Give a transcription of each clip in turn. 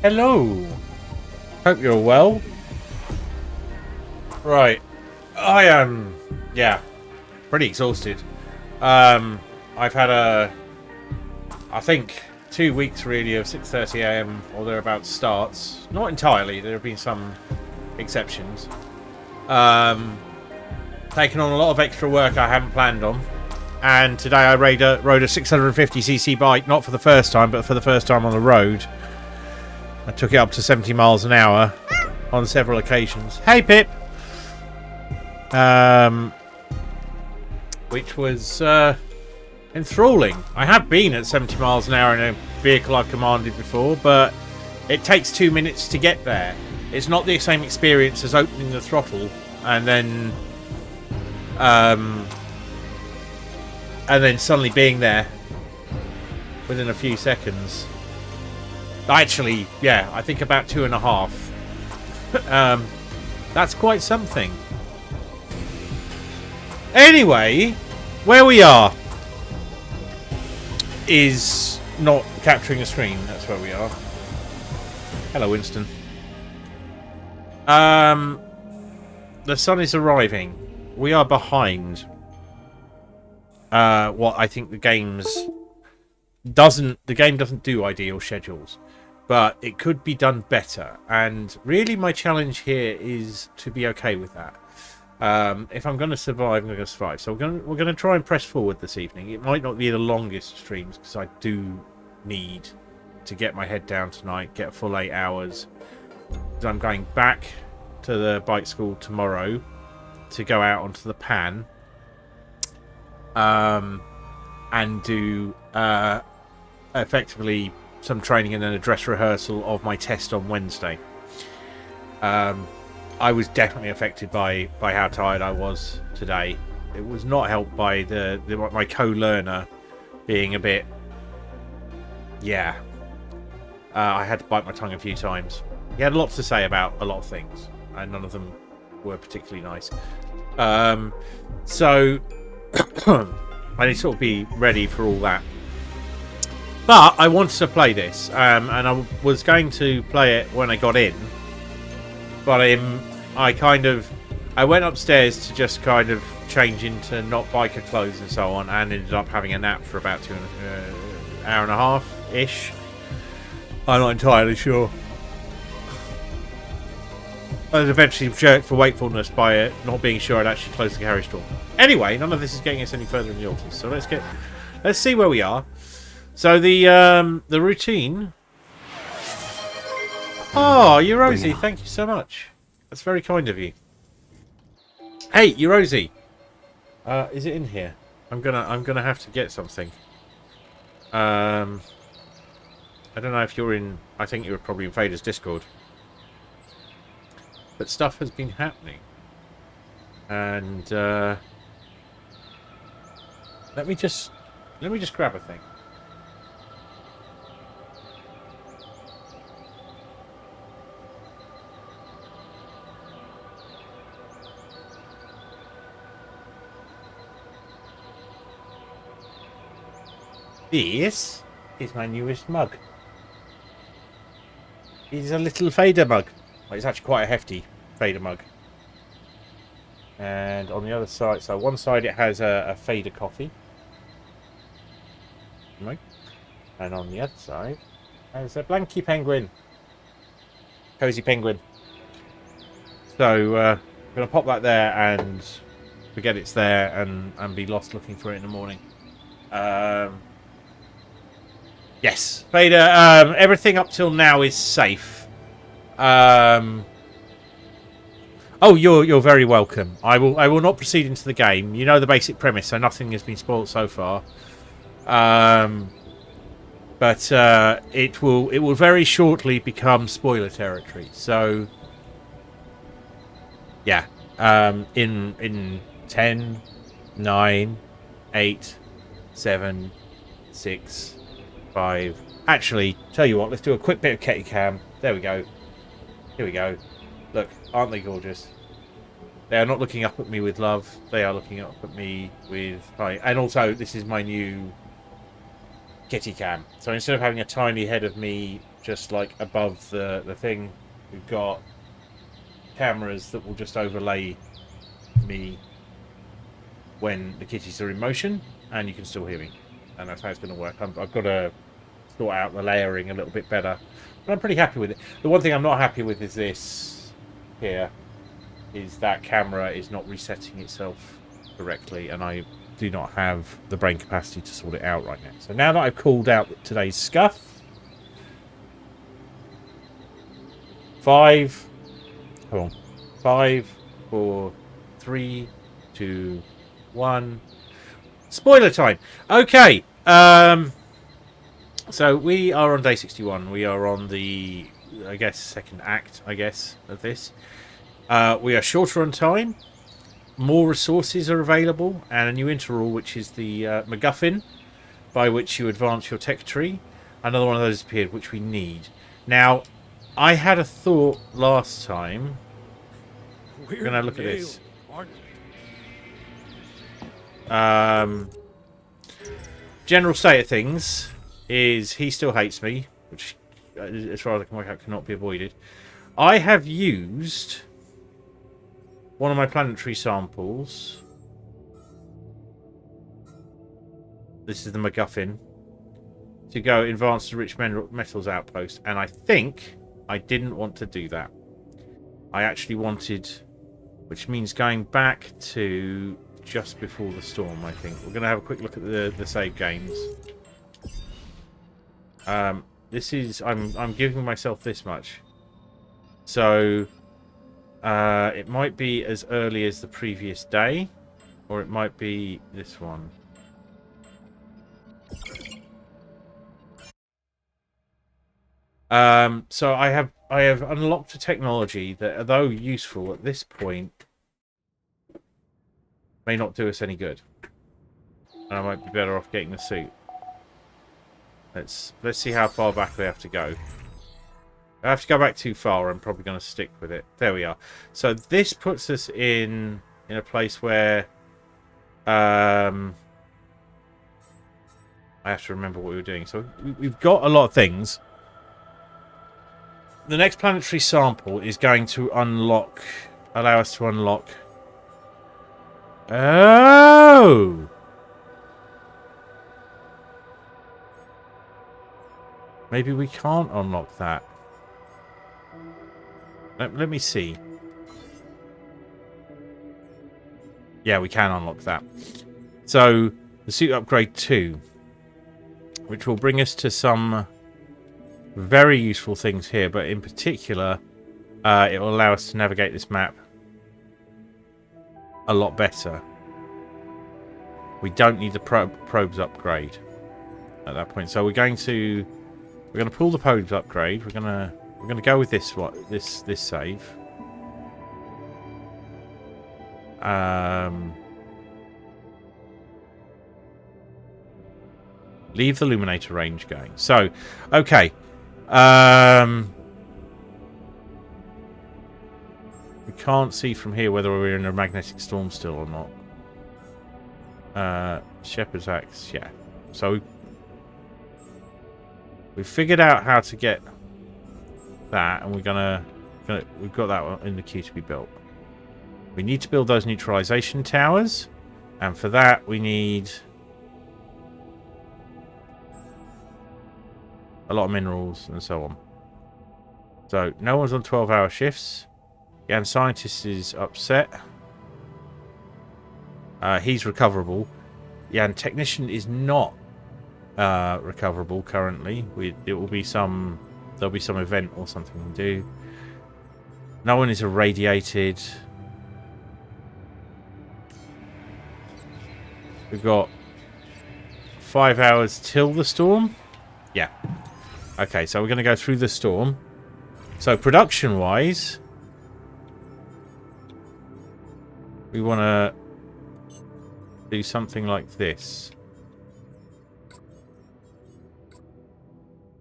Hello. Hope you're well. Right. I am, yeah, pretty exhausted. I've had I think 2 weeks really of 6:30 AM or thereabouts starts. Not entirely. There have been some exceptions. Taken on a lot of extra work I hadn't planned on. And today I rode a 650cc bike, not for the first time, but for the first time on the road. I took it up to 70 miles an hour on several occasions. Hey, Pip! Which was enthralling. I have been at 70 miles an hour in a vehicle I've commanded before, but it takes 2 minutes to get there. It's not the same experience as opening the throttle and then suddenly being there within a few seconds. Actually, yeah, I think about 2.5. That's quite something. Anyway, where we are is not capturing a screen. That's where we are. Hello, Winston. The sun is arriving. We are behind what I think the game doesn't do ideal schedules, but it could be done better. And really, my challenge here is to be okay with that. If I'm going to survive, I'm going to survive. So we're going to try and press forward this evening. It might not be the longest streams because I do need to get my head down tonight, get a full 8 hours. I'm going back to the bike school tomorrow to go out onto the pan and do effectively some training and then a dress rehearsal of my test on Wednesday. I was definitely affected by how tired I was today. It was not helped by my co-learner being a bit, yeah. I had to bite my tongue a few times. He had a lot to say about a lot of things, and none of them were particularly nice. So I need to sort of be ready for all that. But I wanted to play this, and I was going to play it when I got in. But I went upstairs to just kind of change into not biker clothes and so on, and ended up having a nap for about an hour and a half-ish. I'm not entirely sure. I was eventually jerked for wakefulness by not being sure I'd actually closed the carriage door. Anyway, none of this is getting us any further in the altars, so let's see where we are. So the routine. Oh, Eurosi, thank you so much. That's very kind of you. Hey, Eurosi. Is it in here? I'm gonna have to get something. I don't know if you're in... I think you were probably in Vader's Discord. But stuff has been happening. And let me just grab a thing. This is my newest mug. It's a little Vader mug. Well, it's actually quite a hefty Vader mug. And on the other side, so one side it has a Vader coffee. And on the other side, there's a Blanky Penguin. Cozy Penguin. So, I'm going to pop that there and forget it's there and be lost looking for it in the morning. Yes, Vader, everything up till now is safe. Oh, you're very welcome. I will not proceed into the game. You know the basic premise, so nothing has been spoiled so far. But it will very shortly become spoiler territory. So yeah, in 10, 9, 8, 7, 6, 5. Actually, tell you what, let's do a quick bit of Ketty Cam. There we go. Here we go. Look, aren't they gorgeous? They are not looking up at me with love. They are looking up at me with... Hi. And also, this is my new Ketty Cam. So instead of having a tiny head of me just like above the thing, we've got cameras that will just overlay me when the kitties are in motion, and you can still hear me. And that's how it's going to work. I've got to sort out the layering a little bit better. But I'm pretty happy with it. The one thing I'm not happy with is this here. Is that camera is not resetting itself correctly, and I do not have the brain capacity to sort it out right now. So now that I've called out today's scuff, 5, hold on, 5, 4, 3, 2, 1. Spoiler time. Okay. So we are on day 61. We are on the, I guess, second act, I guess, of this. We are shorter on time. More resources are available, and a new interrule, which is the MacGuffin, by which you advance your tech tree. Another one of those appeared, which we need. Now, I had a thought last time. We're going to look at this. General state of things is he still hates me, which, as far as I can work out, cannot be avoided. I have used one of my planetary samples. This is the MacGuffin. To go advance the rich metals outpost. And I think I didn't want to do that. I actually wanted... Which means going back to just before the storm, I think. We're going to have a quick look at the save games. This is... I'm giving myself this much. So... it might be as early as the previous day, or it might be this one. So I have unlocked a technology that, although useful at this point, may not do us any good, and I might be better off getting the suit. Let's see how far back we have to go. I have to go back too far. I'm probably going to stick with it. There we are. So this puts us in a place where I have to remember what we were doing. So we've got a lot of things. The next planetary sample is going to allow us to unlock. Oh! Maybe we can't unlock that. Let me see. Yeah, we can unlock that. So, the suit upgrade 2, which will bring us to some very useful things here, but in particular, it will allow us to navigate this map a lot better. We don't need the probes upgrade at that point. So we're going to We're gonna pull the pose upgrade. We're gonna go with this this save. Leave the illuminator range going. So, okay. We can't see from here whether we're in a magnetic storm still or not. Shepherd's axe, yeah. So we figured out how to get that, and we've got that one in the queue to be built. We need to build those neutralization towers, and for that we need a lot of minerals and so on. So no one's on 12-hour shifts. Jan Scientist is upset. He's recoverable. Jan Technician is not recoverable currently. There'll be some event or something to do. No one is irradiated. We've got 5 hours till the storm. Yeah. Okay, so we're going to go through the storm. So production-wise, we want to do something like this.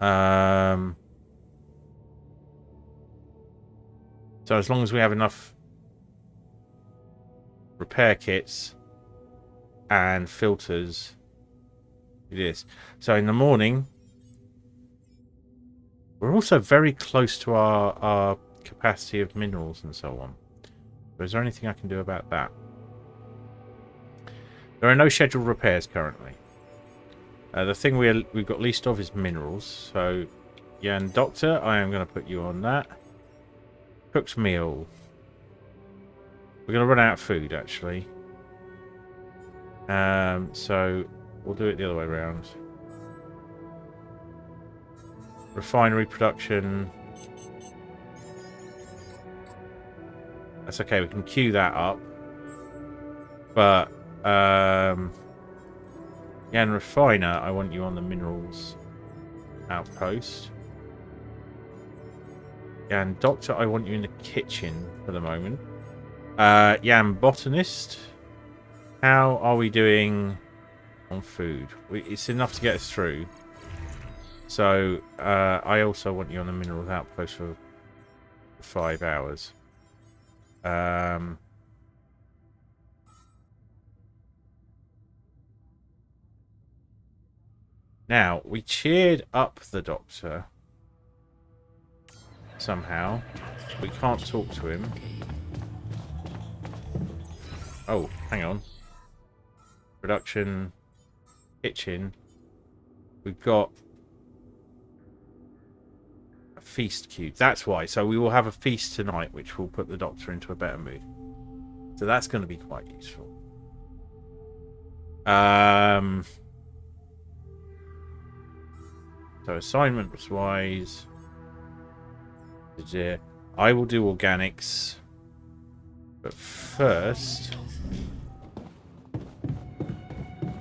So as long as we have enough repair kits and filters, it is. So in the morning, we're also very close to our capacity of minerals and so on. But is there anything I can do about that? There are no scheduled repairs currently. The thing we've got least of is minerals. So, Jan Doctor, I am going to put you on that. Cooked meal. We're going to run out of food, actually. So, we'll do it the other way around. Refinery production. That's okay, we can queue that up. But, Jan Refiner, I want you on the minerals outpost. Jan Doctor, I want you in the kitchen for the moment. Jan Botanist, how are we doing on food? It's enough to get us through. So, I also want you on the minerals outpost for 5 hours. Now, we cheered up the Doctor somehow. We can't talk to him. Oh, hang on. Production, kitchen. We've got a feast queue. That's why. So we will have a feast tonight, which will put the Doctor into a better mood. So that's going to be quite useful. So assignment-wise, I will do organics, but first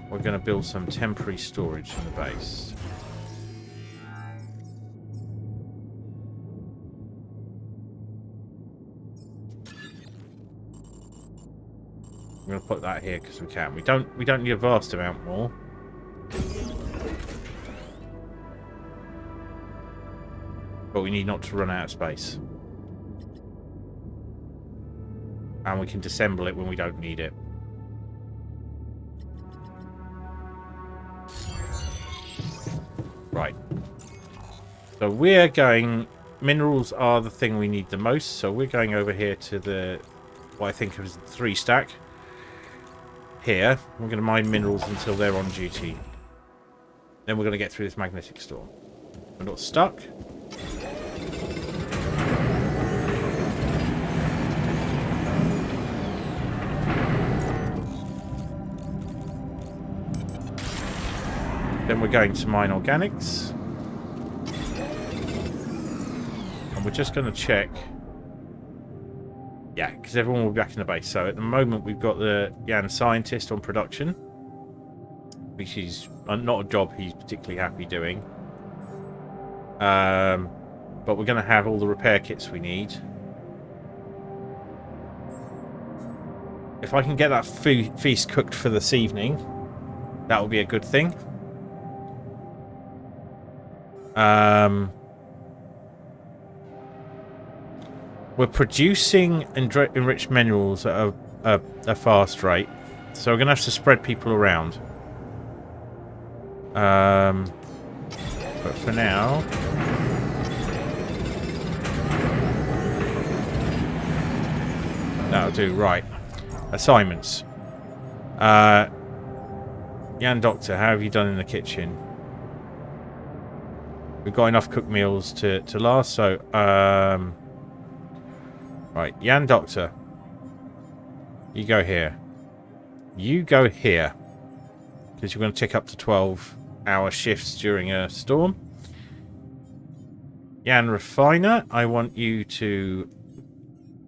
we're going to build some temporary storage in the base. I'm going to put that here because we can. We don't need a vast amount more. But we need not to run out of space. And we can disassemble it when we don't need it. Right. So we're going... Minerals are the thing we need the most, so we're going over here to the... what I think is the 3 stack. Here. We're going to mine minerals until they're on duty. Then we're going to get through this magnetic storm. We're not stuck. Then we're going to mine organics. And we're just going to check. Yeah, because everyone will be back in the base. So at the moment we've got the Jan Scientist on production. Which is not a job he's particularly happy doing. But we're going to have all the repair kits we need. If I can get that feast cooked for this evening, that will be a good thing. We're producing enriched minerals at a fast rate, so we're going to have to spread people around. But for now, that'll do. Right. Assignments. Jan Doctor, how have you done in the kitchen? We've got enough cooked meals to last, so right, Jan Doctor, you go here. You go here, because you're going to tick up to 12-hour shifts during a storm. Jan Refiner, I want you to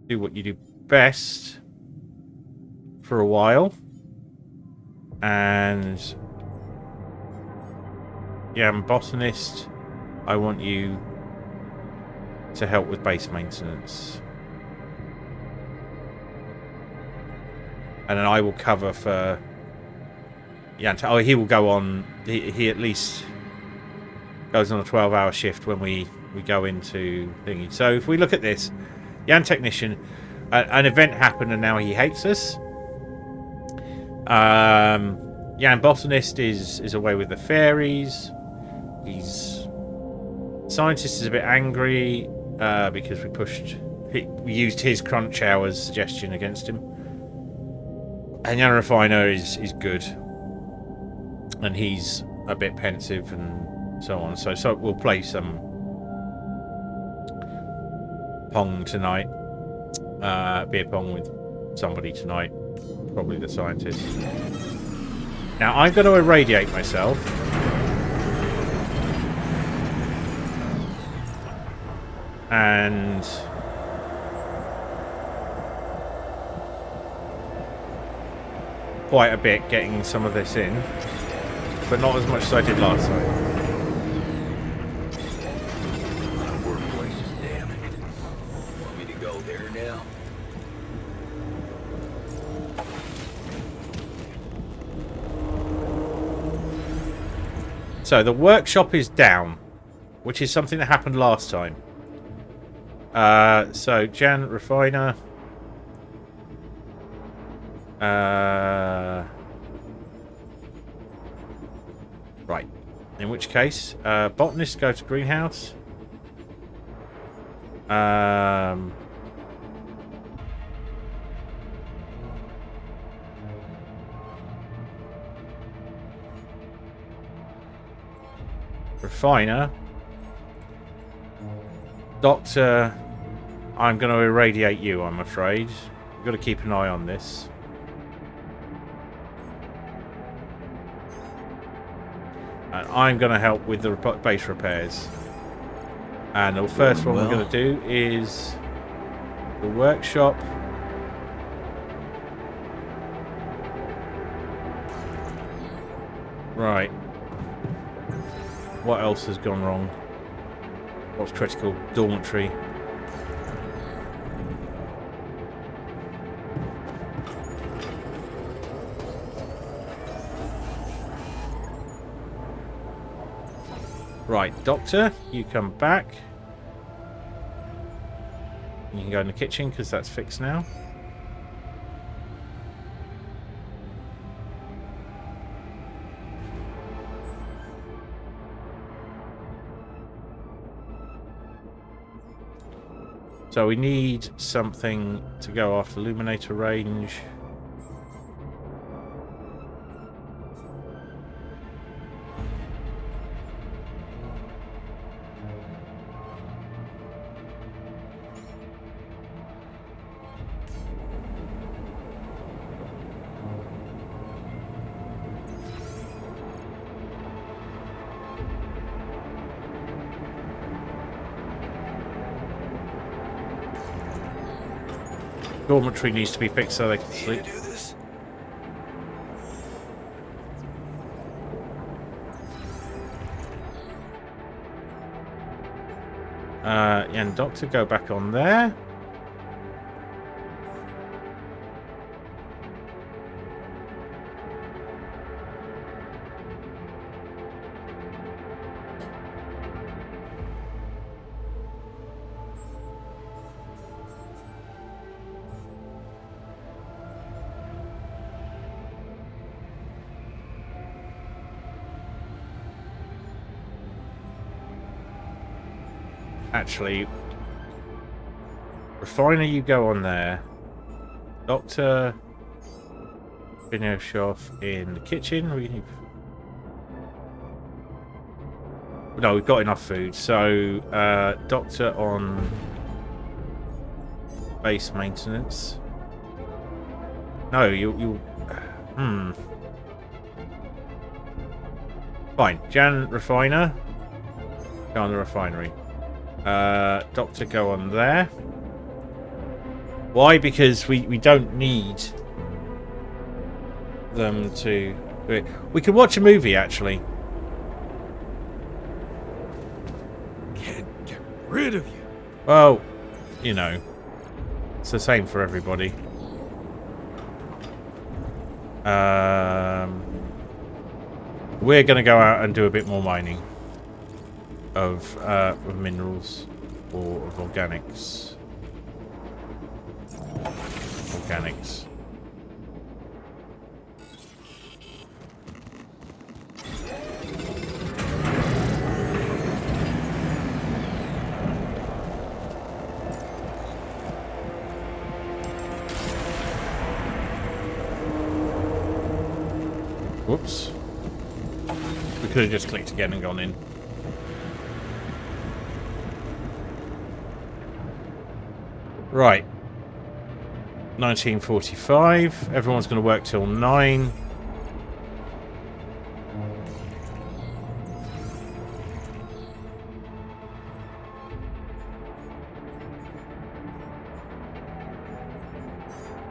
do what you do best for a while. And Jan Botanist, I want you to help with base maintenance. And then I will cover for Jan. Oh, he will go on. He at least goes on a 12-hour shift when we go into thingy. So if we look at this, Jan Technician, an event happened and now he hates us. Jan Botanist is away with the fairies. Scientist is a bit angry because we used his crunch hours suggestion against him. And Jan Refiner is good, and he's a bit pensive and so on. So we'll play some pong tonight, beer pong with somebody tonight, probably the scientist. Now I'm going to irradiate myself. And quite a bit getting some of this in, but not as much as I did last time. My workplace is damaged. Want me to go there now? So the workshop is down, which is something that happened last time. So Jan Refiner. Right. In which case, botanists go to greenhouse. Refiner. Doctor, I'm going to irradiate you, I'm afraid. You've got to keep an eye on this. And I'm going to help with the base repairs. And the first one we're going to do is the workshop. Right. What else has gone wrong? What's critical? Dormitory. Right, Doctor, you come back. You can go in the kitchen because that's fixed now. So we need something to go after Illuminator range. Dormitory needs to be fixed so they can sleep. And Doctor, go back on there. Actually, Refiner, you go on there. Doctor, finish off in the kitchen. No, we've got enough food. So, Doctor on base maintenance. No, you. Fine. Jan, Refiner. Go on the refinery. Doctor, go on there. Why? Because we don't need them to do it. We could watch a movie, actually. Can't get rid of you. Well, you know, it's the same for everybody. We're going to go out and do a bit more mining of minerals or of organics. Organics. Whoops. We could have just clicked again and gone in. Right. 1945. Everyone's going to work till 9.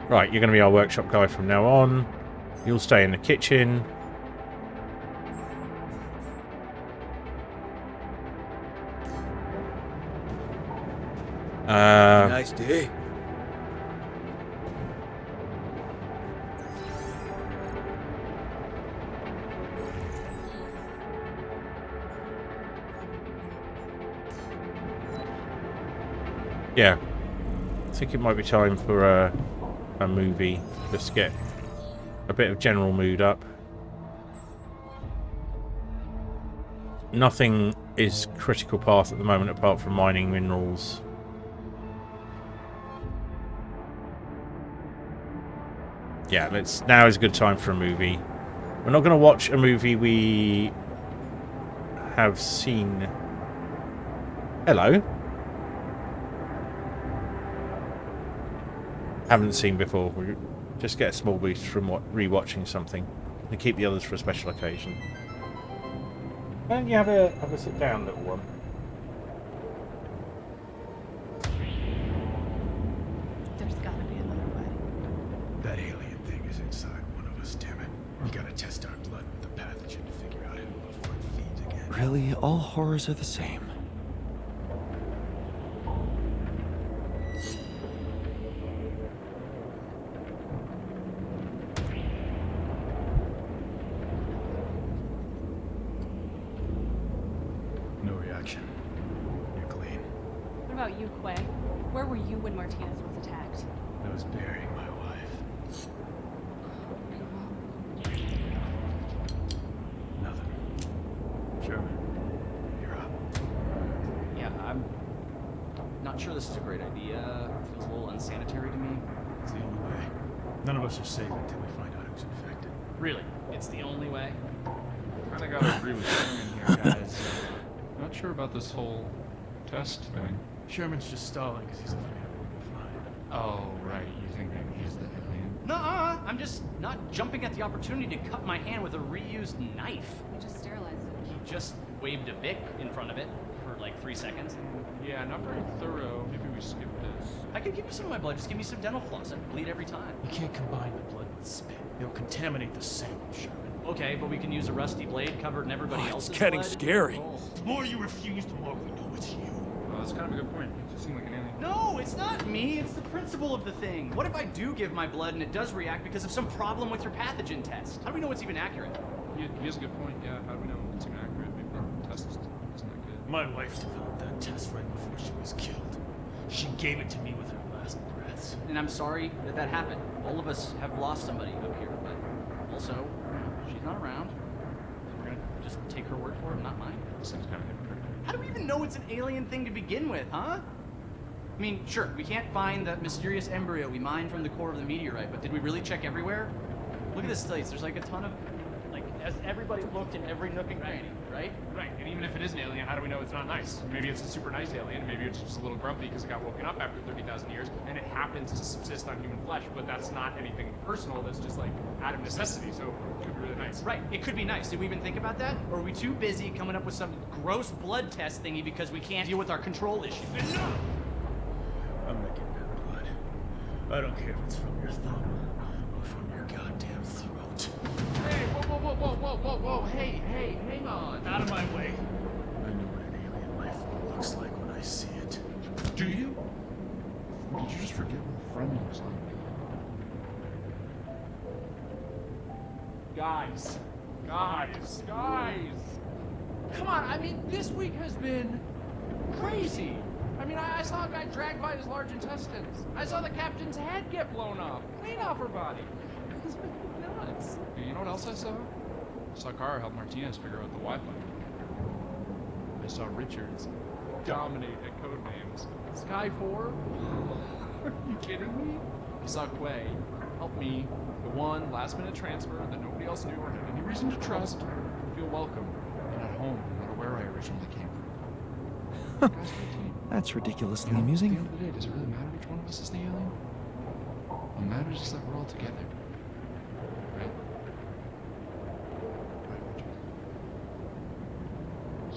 Right, you're going to be our workshop guy from now on. You'll stay in the kitchen. Nice day. Yeah. I think it might be time for a movie. Just to get a bit of general mood up. Nothing is critical path at the moment apart from mining minerals. Yeah, now is a good time for a movie. We're not going to watch a movie we have seen. Hello. Haven't seen before. We just get a small boost from rewatching something, and keep the others for a special occasion. Why don't you have a sit down, little one? There's gotta be another way. That alien thing is inside one of us, damn it. We gotta test our blood with the pathogen to figure out who the fuck feeds again. Really, all horrors are the same. No reaction. You're clean. What about you, Quay? Where were you when Martinez was attacked? I was burying my wife. Nothing. Sherman, you're up. Yeah, I'm not sure this is a great idea. It feels a little unsanitary to me. It's the only way. None of us are safe until we find out who's infected. Really? It's the only way? I think I gotta agree with Sherman here, guys. Not sure about this whole test thing. Sherman's just stalling because he's afraid of what we'll find. Oh, right. You think that he's the alien? Nuh-uh. I'm just not jumping at the opportunity to cut my hand with a reused knife. We just sterilized it. He just waved a Bic in front of it for like 3 seconds. Yeah, not very thorough. Maybe we skip this. I could give you some of my blood. Just give me some dental floss. I'd bleed every time. You can't combine the blood with spit. It'll contaminate the sample, Sherman. Okay, but we can use a rusty blade covered in everybody else's getting blood. scary. Oh. The more you refuse, the more we know it's you. that's kind of a good point. You seem like an alien. No, it's not me. It's the principle of the thing. What if I do give my blood and it does react because of some problem with your pathogen test? How do we know it's even accurate? He has a good point. Yeah, how do we know it's even accurate? Maybe the test isn't that good. My wife developed that test right before she was killed. She gave it to me with her last breaths. And I'm sorry that that happened. All of us have lost somebody up here, but also, she's not around. We're gonna just take her word for it, not mine. Seems kind of hypocritical. How do we even know it's an alien thing to begin with, huh? I mean, sure, we can't find that mysterious embryo we mined from the core of the meteorite, but did we really check everywhere? Look at this place. There's like a ton of, like, as everybody looked in every nook and cranny, right? Right, and even if it is an alien, how do we know it's not nice? Maybe it's a super nice alien, maybe it's just a little grumpy because it got woken up after 30,000 years, and it happens to subsist on human flesh, but that's not anything personal, that's just like out of necessity, so it could be really nice. Right, it could be nice. Did we even think about that? Or are we too busy coming up with some gross blood test thingy because we can't deal with our control issues? I'm gonna get that blood. I don't care if it's from your thumb or from your goddamn throat. Hey, whoa, hey, hang on. Out of my way. I know what an alien life form looks like when I see it. Do you? Or did you just forget what a friend looks like? Guys. Come on, I mean, this week has been crazy. I mean, I saw a guy dragged by his large intestines. I saw the captain's head get blown off, clean off her body. It's been nuts. And you know what else I saw? I saw Kara help Martinez figure out the Wi-Fi. I saw Richards dominate at code names. Sky 4? Are you kidding me? I saw Quay help me, the one last-minute transfer that nobody else knew or had any reason to trust, feel welcome and at home, no matter where I originally came from. Guys, we're a team. That's ridiculously You know, amusing. At the end of the day, does it really matter which one of us is the alien? What matters is that we're all together. Right? Right, Richard.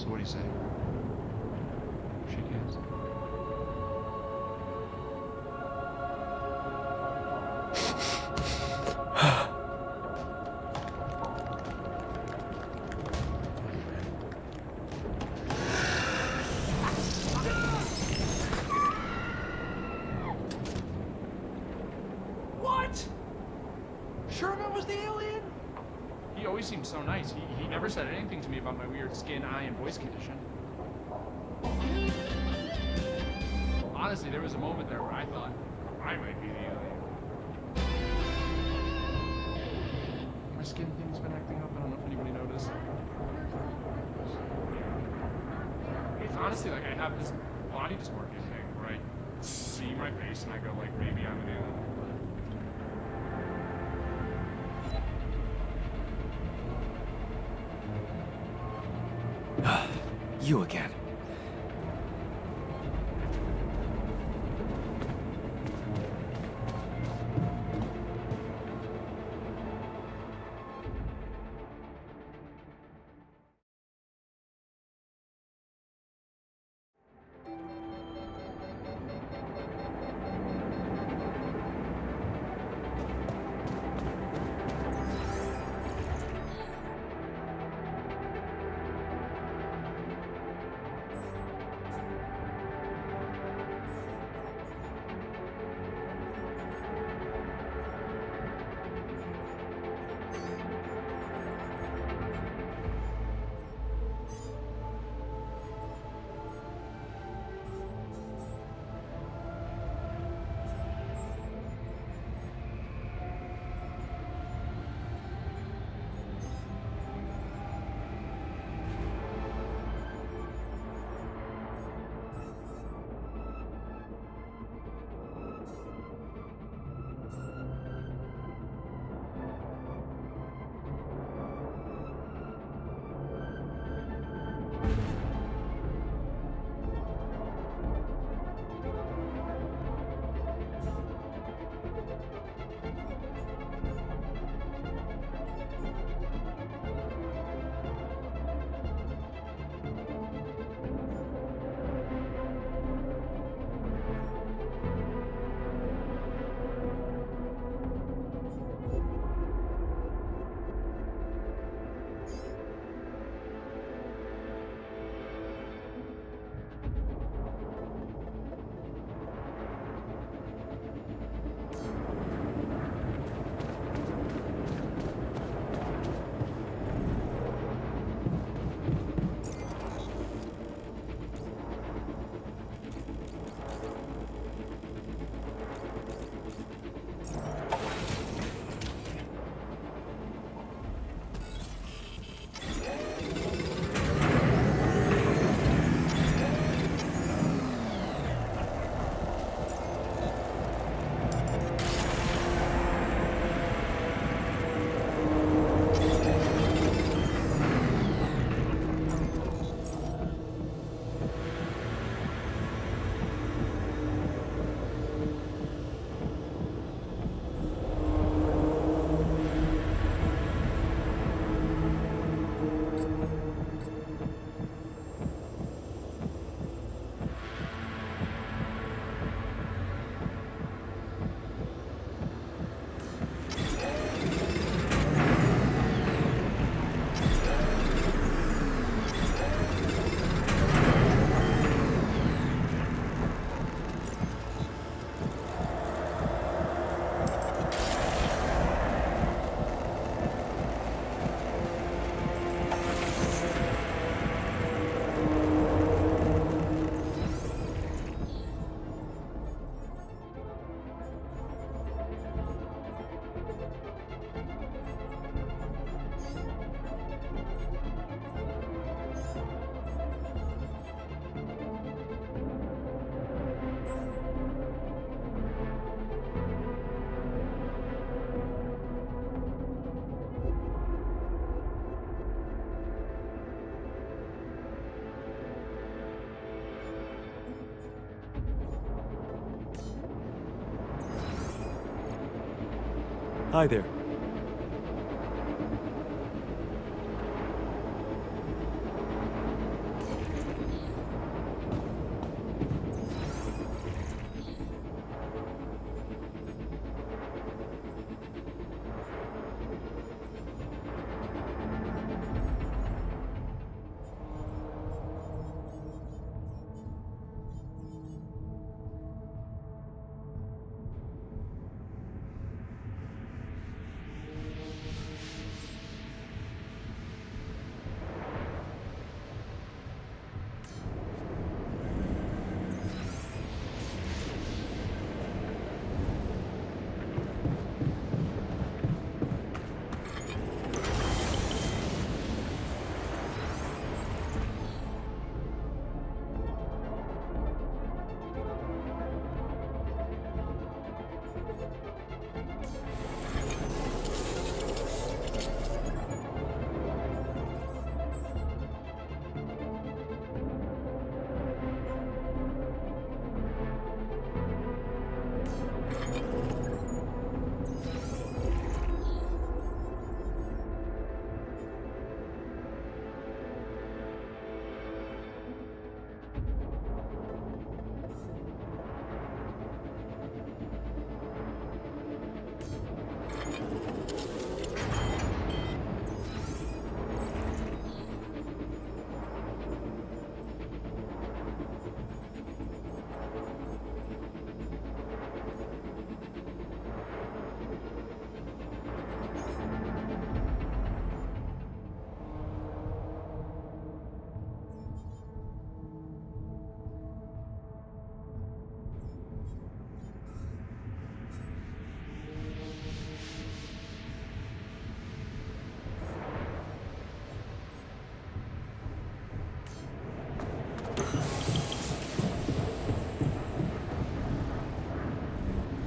So what do you say? Shake hands. What? Sherman was the alien? He always seemed so nice. He never said anything to me about my weird skin, eye, and voice condition. Honestly, there was a moment there where I thought I might be the alien. My skin thing's been acting up. I don't know if anybody noticed. It's honestly like I have this body dysmorphia thing where I see my face and I go like, maybe I'm an alien. You again. Hi there.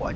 What?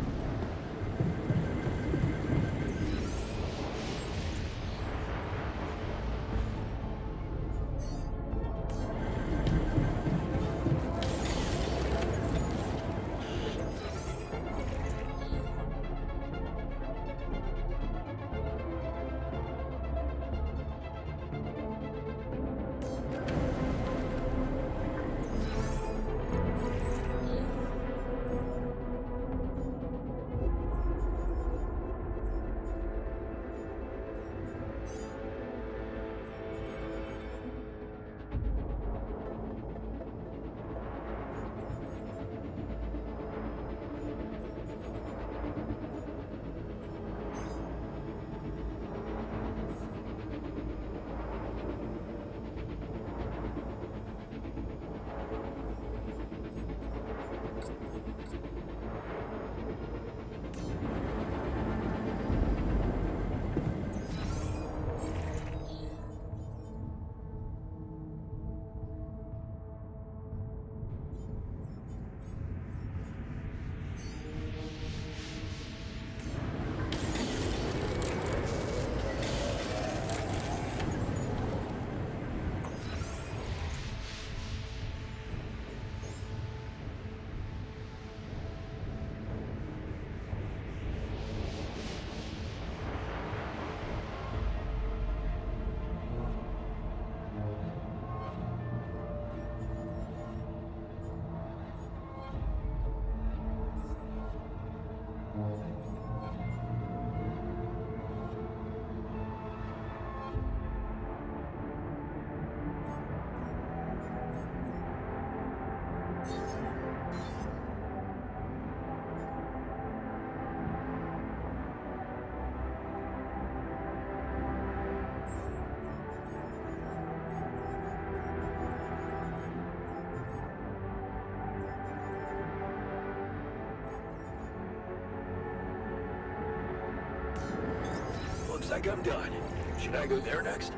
Looks like I'm done. Should I go there next?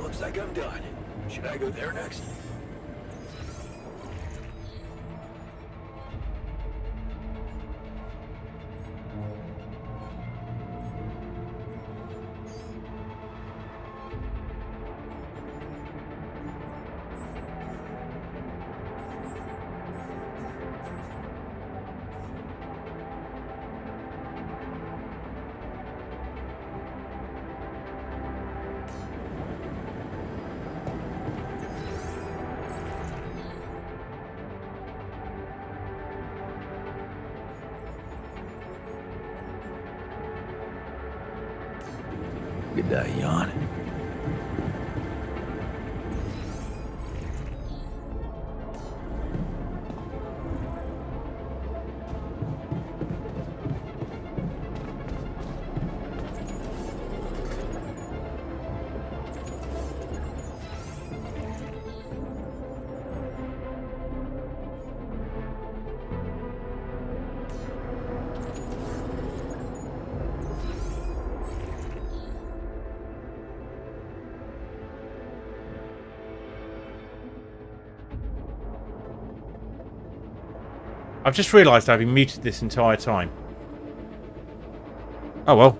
looks like I'm done. Should I go there next? Good day, yawn. I've just realised I've been muted this entire time. Oh well.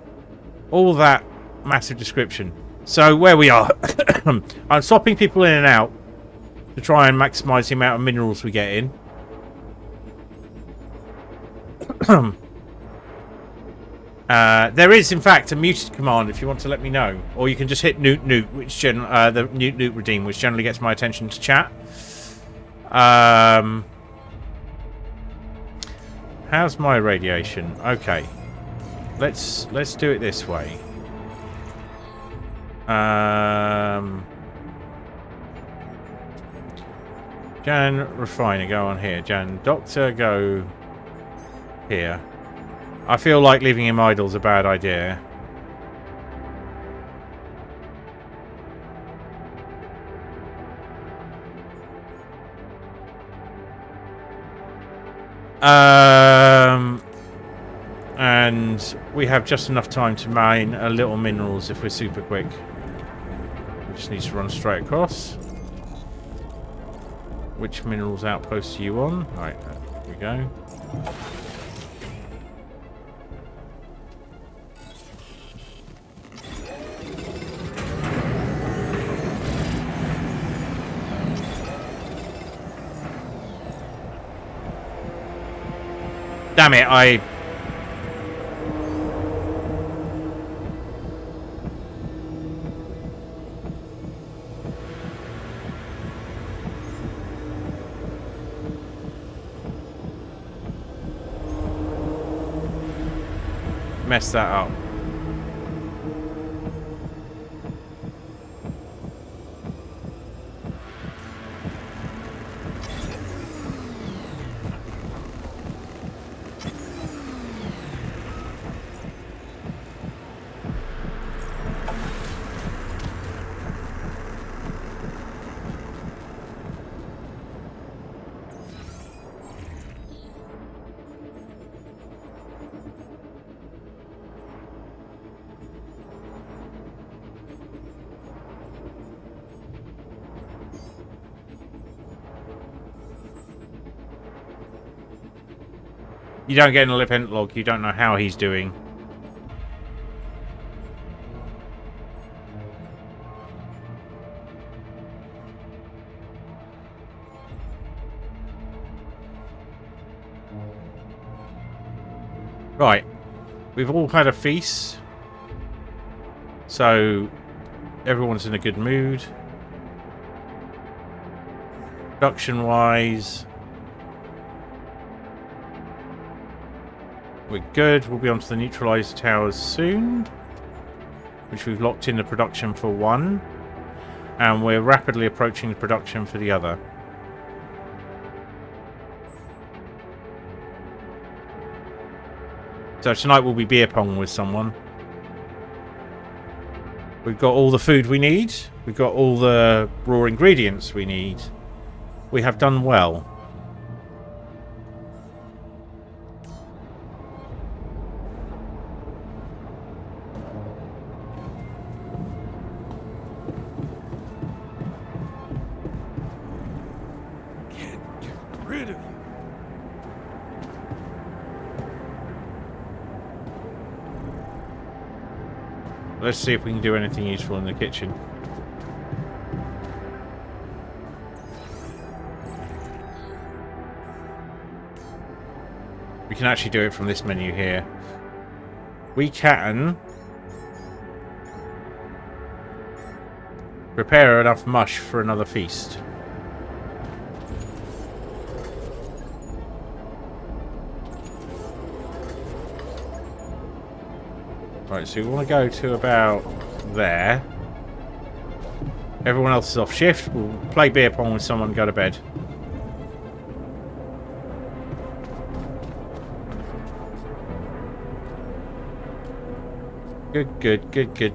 All that massive description. So where we are. I'm swapping people in and out to try and maximise the amount of minerals we get in. There is in fact a muted command if you want to let me know. Or you can just hit newt newt, which the newt newt redeem, which generally gets my attention to chat. How's my radiation? Okay. Let's do it this way. Jan Refiner, go on here. Jan Doctor, go here. I feel like leaving him idle is a bad idea. And we have just enough time to mine a little minerals if we're super quick. We just need to run straight across. Which minerals outpost are you on? Right, there we go. Damn it, I... messed that up. You don't get an event log, you don't know how he's doing. Right. We've all had a feast. So everyone's in a good mood. Production wise, we're good. We'll be onto the neutralizer towers soon, which we've locked in the production for one, and we're rapidly approaching the production for the other. So tonight we'll be beer pong with someone. We've got all the food we need. We've got all the raw ingredients we need. We have done well. rid of you. Let's see if we can do anything useful in the kitchen. We can actually do it from this menu here. We can prepare enough mush for another feast. Right, so we want to go to about there. Everyone else is off shift. We'll play beer pong with someone and go to bed. Good, good, good, good.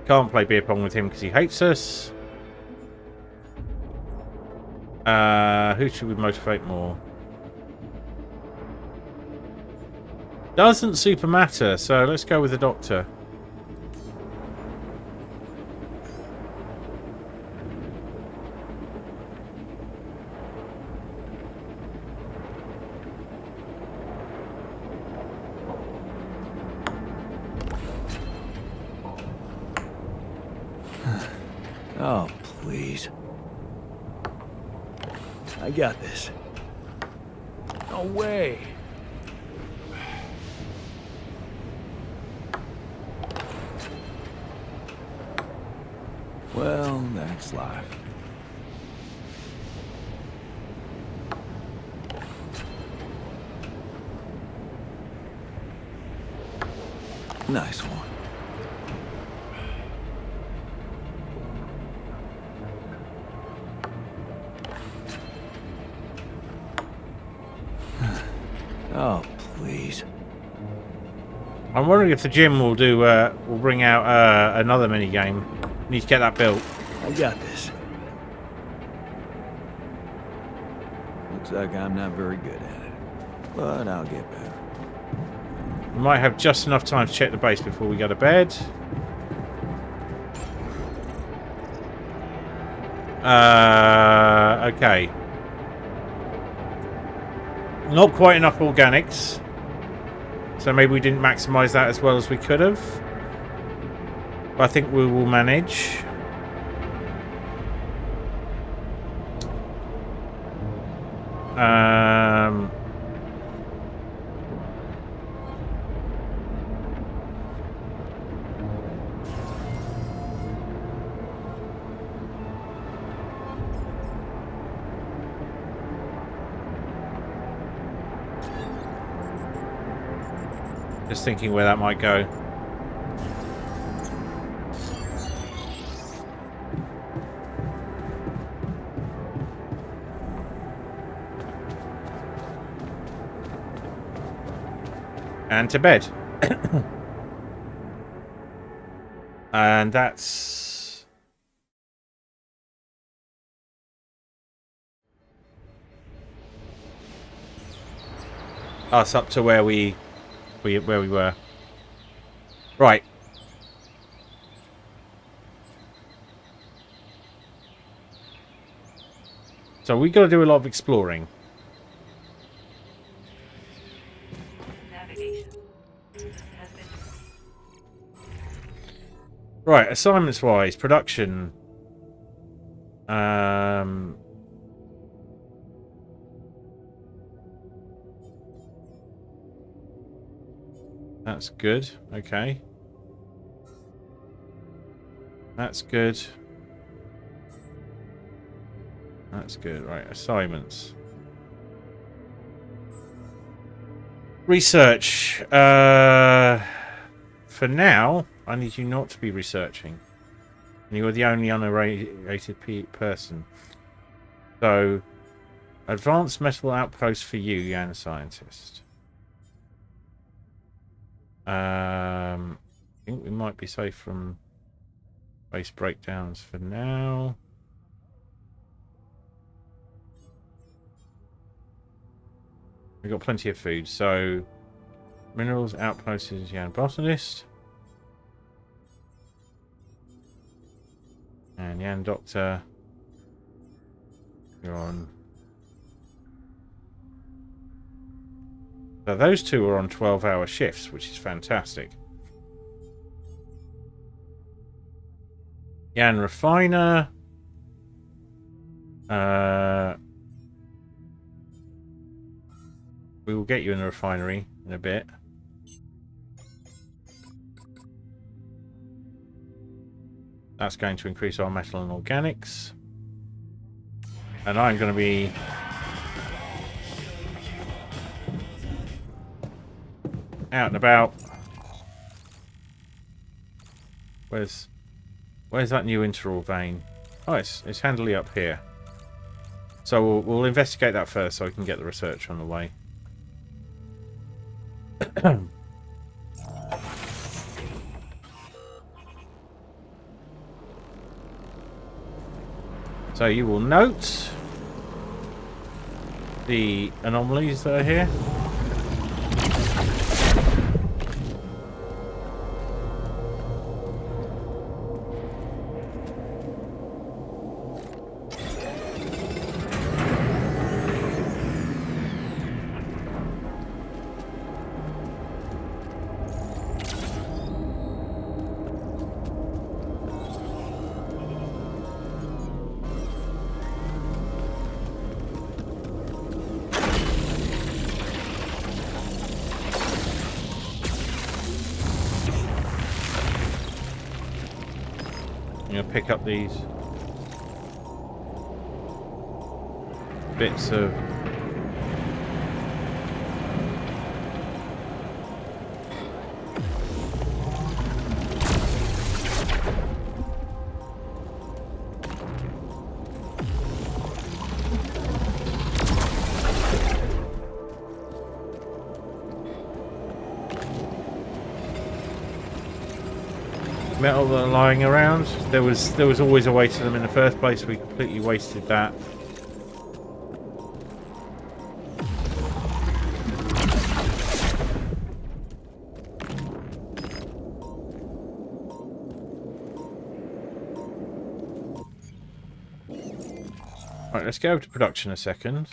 Can't play beer pong with him because he hates us. Who should we motivate more? Doesn't super matter, so let's go with the doctor. Oh, please. I got this. No way. Well, that's life. Nice one. Oh, please. I'm wondering if the gym will do. Will bring out another mini game. Need to get that built. I got this. Looks like I'm not very good at it, but I'll get better. We might have just enough time to check the base before we go to bed. Okay. Not quite enough organics. So maybe we didn't maximize that as well as we could have. But I think we will manage. Just thinking where that might go. And to bed. And that's us up to where we were. Right. So we got to do a lot of exploring. Right, assignments wise, production. That's good. Okay. That's good. That's good. Right, assignments. Research. For now, I need you not to be researching. And you are the only unrated person. So, advanced metal outpost for you, Yan Scientist. I think we might be safe from base breakdowns for now. We've got plenty of food, so minerals outpost is Yan Botanist. And Yan Doctor You're on. So those two are on 12-hour shifts, which is fantastic. Yan Refiner. We will get you in the refinery in a bit. That's going to increase our metal and organics. And I'm going to be... out and about. Where's that new interval vein? Oh, it's handily up here. So we'll investigate that first so I can get the research on the way. So you will note the anomalies that are here. Pick up these bits of metal that are lying around. There was always a way to them in the first place. We completely wasted that. Right, let's go over to production a second.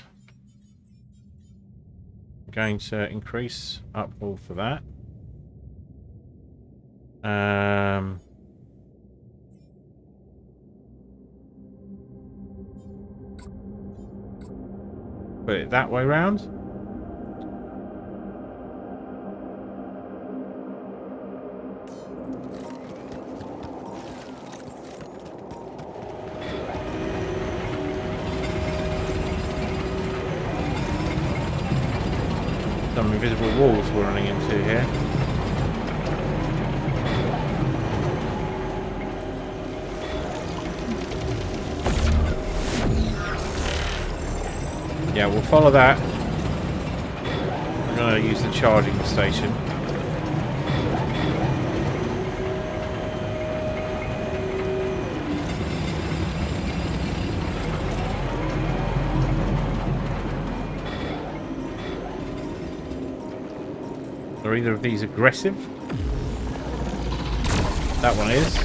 I'm going to increase upward for that. Put it that way round. Some invisible walls we're running into here. Yeah, we'll follow that. I'm going to use the charging station. Are either of these aggressive? That one is.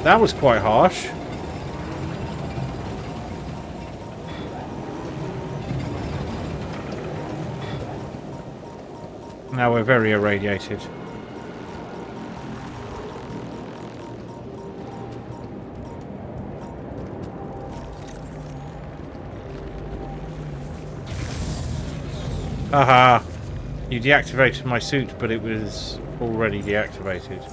That was quite harsh. Now we're very irradiated. Haha. You deactivated my suit, but it was already deactivated.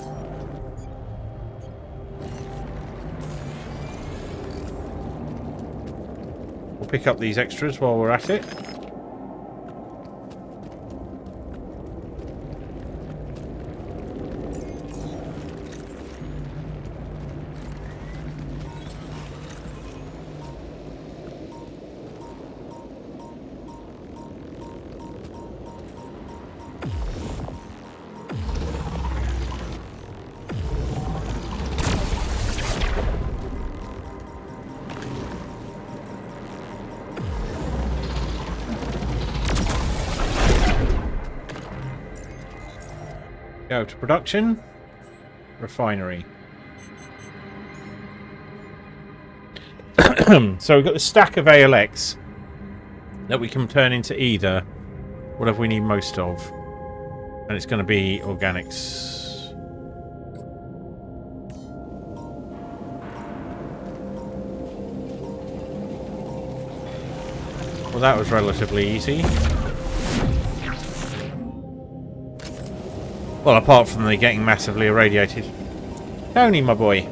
pick up these extras while we're at it. Go to production. Refinery. So we've got the stack of ALX that we can turn into either whatever we need most of. And it's going to be organics. Well, that was relatively easy. Well, apart from the getting massively irradiated. Tony, my boy.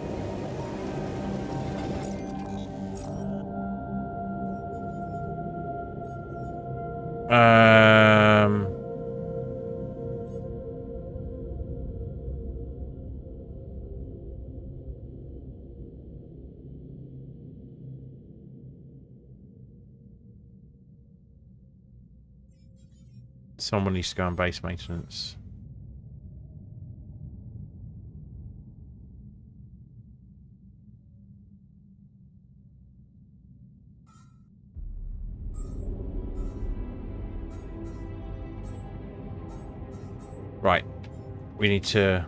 Someone needs to go on base maintenance. Right. We need to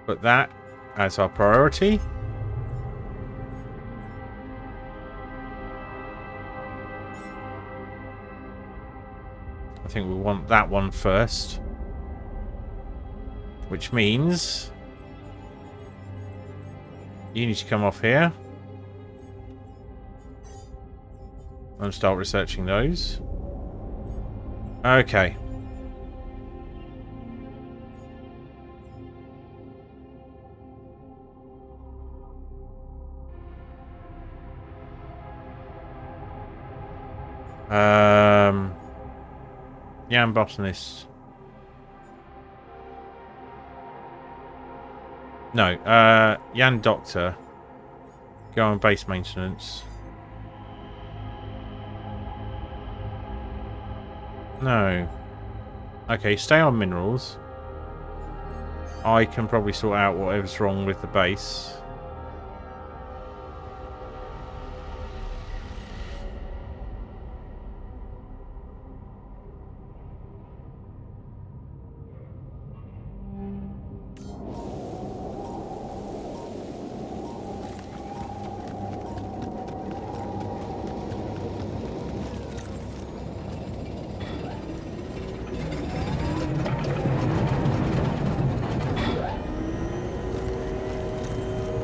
put that as our priority. I think we want that one first. Which means you need to come off here and start researching those. Okay. Jan Botanist. No, Jan Doctor. Go on base maintenance. No. Okay, stay on minerals. I can probably sort out whatever's wrong with the base.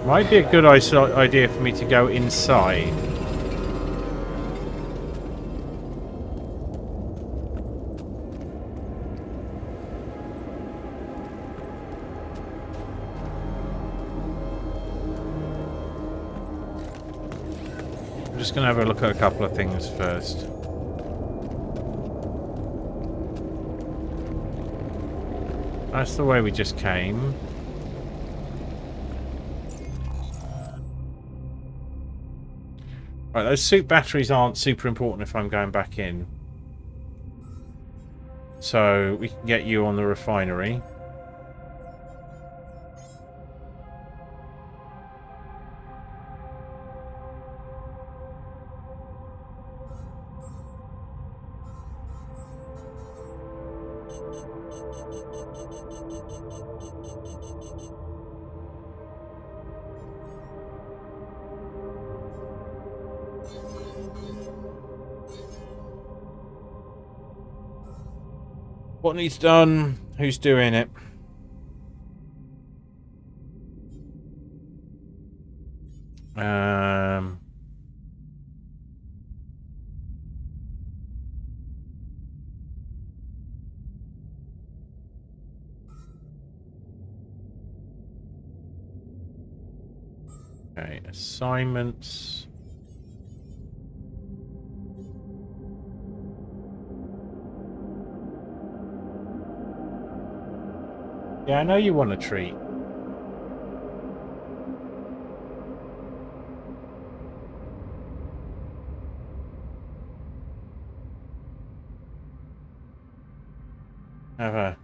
Might be a good idea for me to go inside. I'm just going to have a look at a couple of things first. That's the way we just came. Right, those suit batteries aren't super important if I'm going back in. So we can get you on the refinery. What needs done? Who's doing it? Okay, assignments. Yeah, I know you want a treat. Have a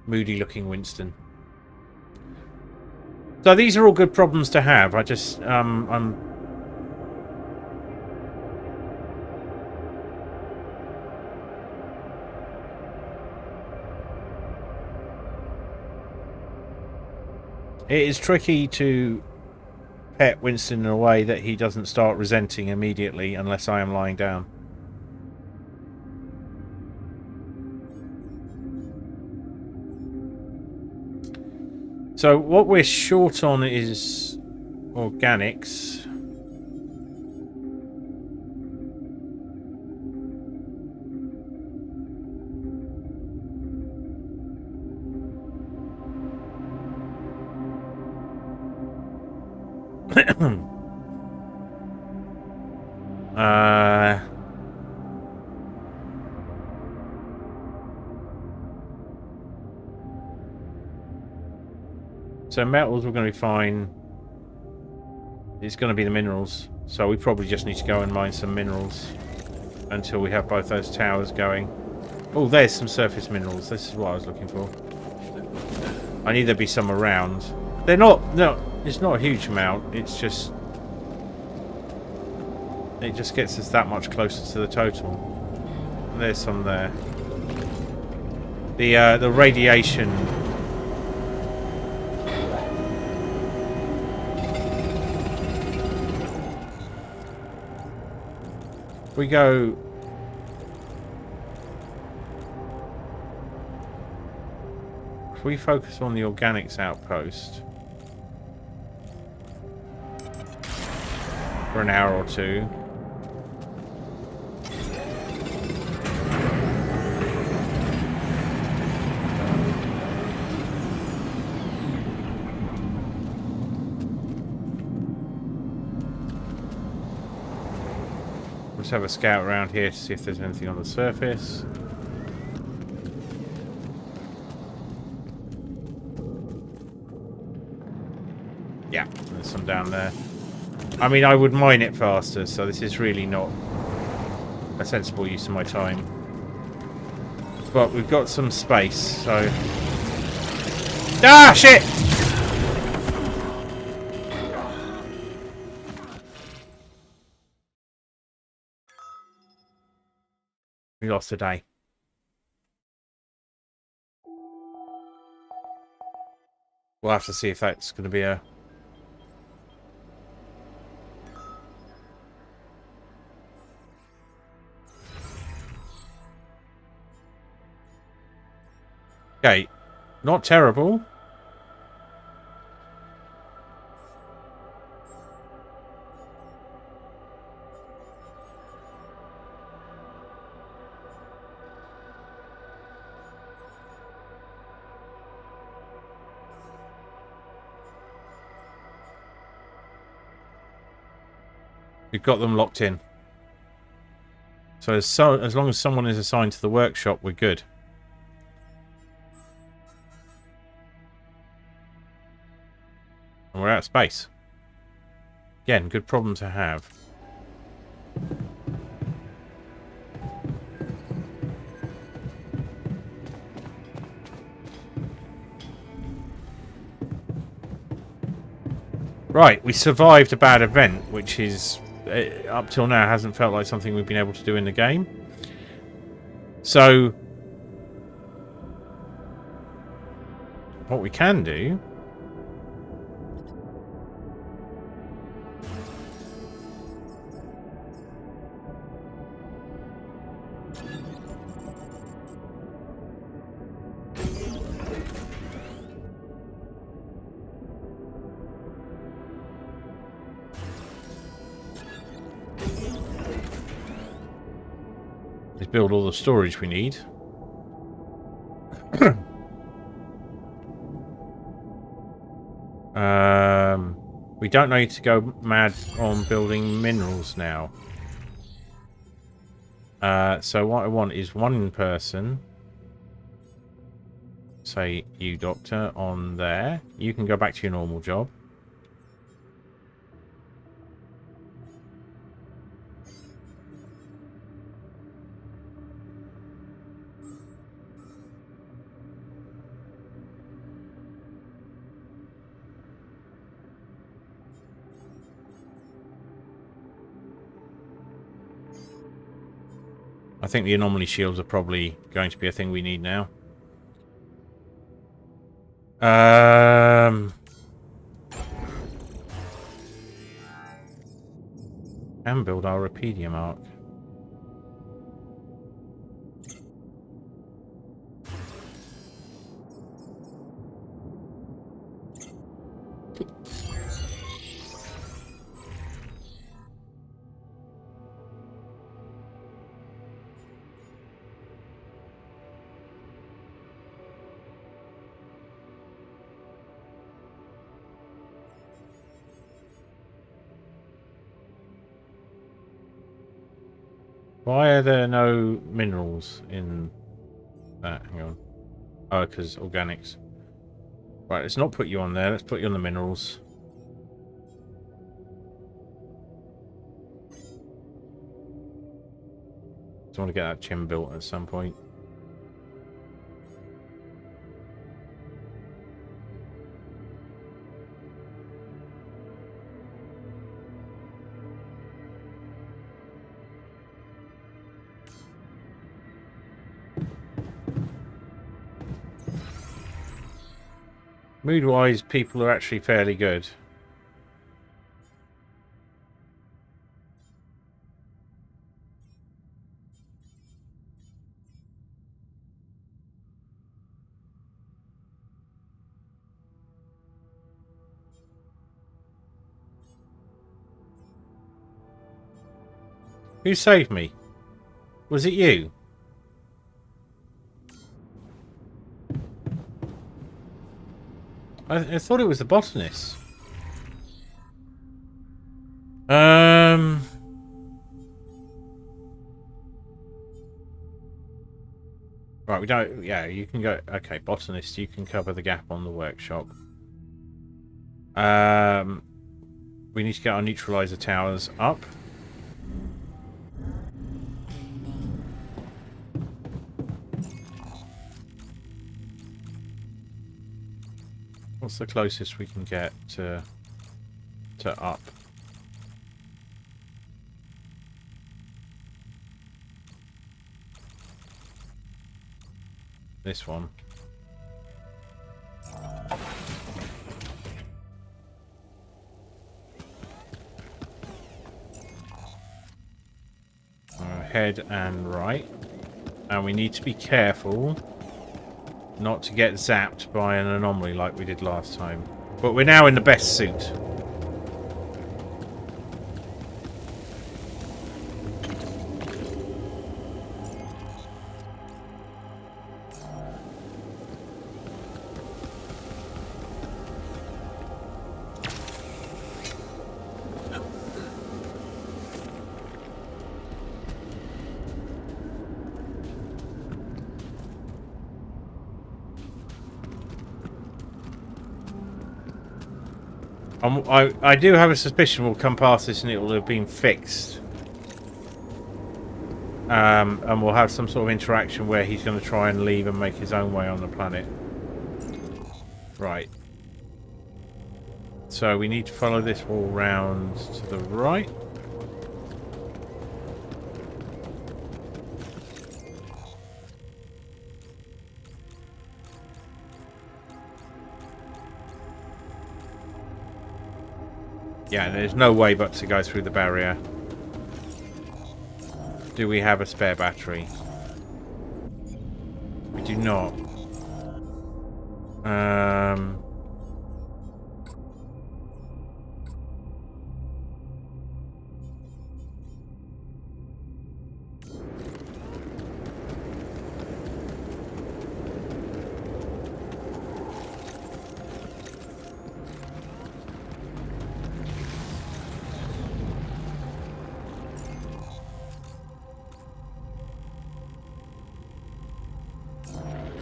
moody-looking Winston. So these are all good problems to have. I just, I'm... It is tricky to pet Winston in a way that he doesn't start resenting immediately unless I am lying down. So what we're short on is organics. So metals we're going to be fine. It's going to be the minerals. So we probably just need to go and mine some minerals until we have both those towers going. Oh, there's some surface minerals. This is what I was looking for. I need there to be some around. They're not... No, it's not a huge amount. It's just... It just gets us that much closer to the total. There's some there. The radiation... We go... If we focus on the organics outpost for an hour or two. Let's have a scout around here to see if there's anything on the surface. Yeah, there's some down there. I mean, I would mine it faster, so this is really not a sensible use of my time. But we've got some space, so... Ah, shit! We lost a day. We'll have to see if that's going to be a... Okay, not terrible. We've got them locked in. So as long as someone is assigned to the workshop, we're good. And we're out of space. Again, good problem to have. Right, we survived a bad event, which is, up till now, hasn't felt like something we've been able to do in the game. So, what we can do... is build all the storage we need. We don't need to go mad on building minerals now. So what I want is one person say you, Doctor, on there. You can go back to your normal job. I think the anomaly shields are probably going to be a thing we need now. And build our Rapedium arc. Why are there no minerals in that? Hang on. Oh, because organics. Right, let's not put you on there. Let's put you on the minerals. Just want to get that gym built at some point. Mood-wise, people are actually fairly good. Who saved me? Was it you? I thought it was the botanist. Right, we don't... Yeah, you can go... Okay, botanist, you can cover the gap on the workshop. We need to get our neutralizer towers up. What's the closest we can get to up? This one. Head and right. And we need to be careful not to get zapped by an anomaly like we did last time. But we're now in the best suit. I do have a suspicion we'll come past this and it will have been fixed. And we'll have some sort of interaction where he's going to try and leave and make his own way on the planet. Right. So we need to follow this wall round to the right. Yeah, there's no way but to go through the barrier. Do we have a spare battery? We do not.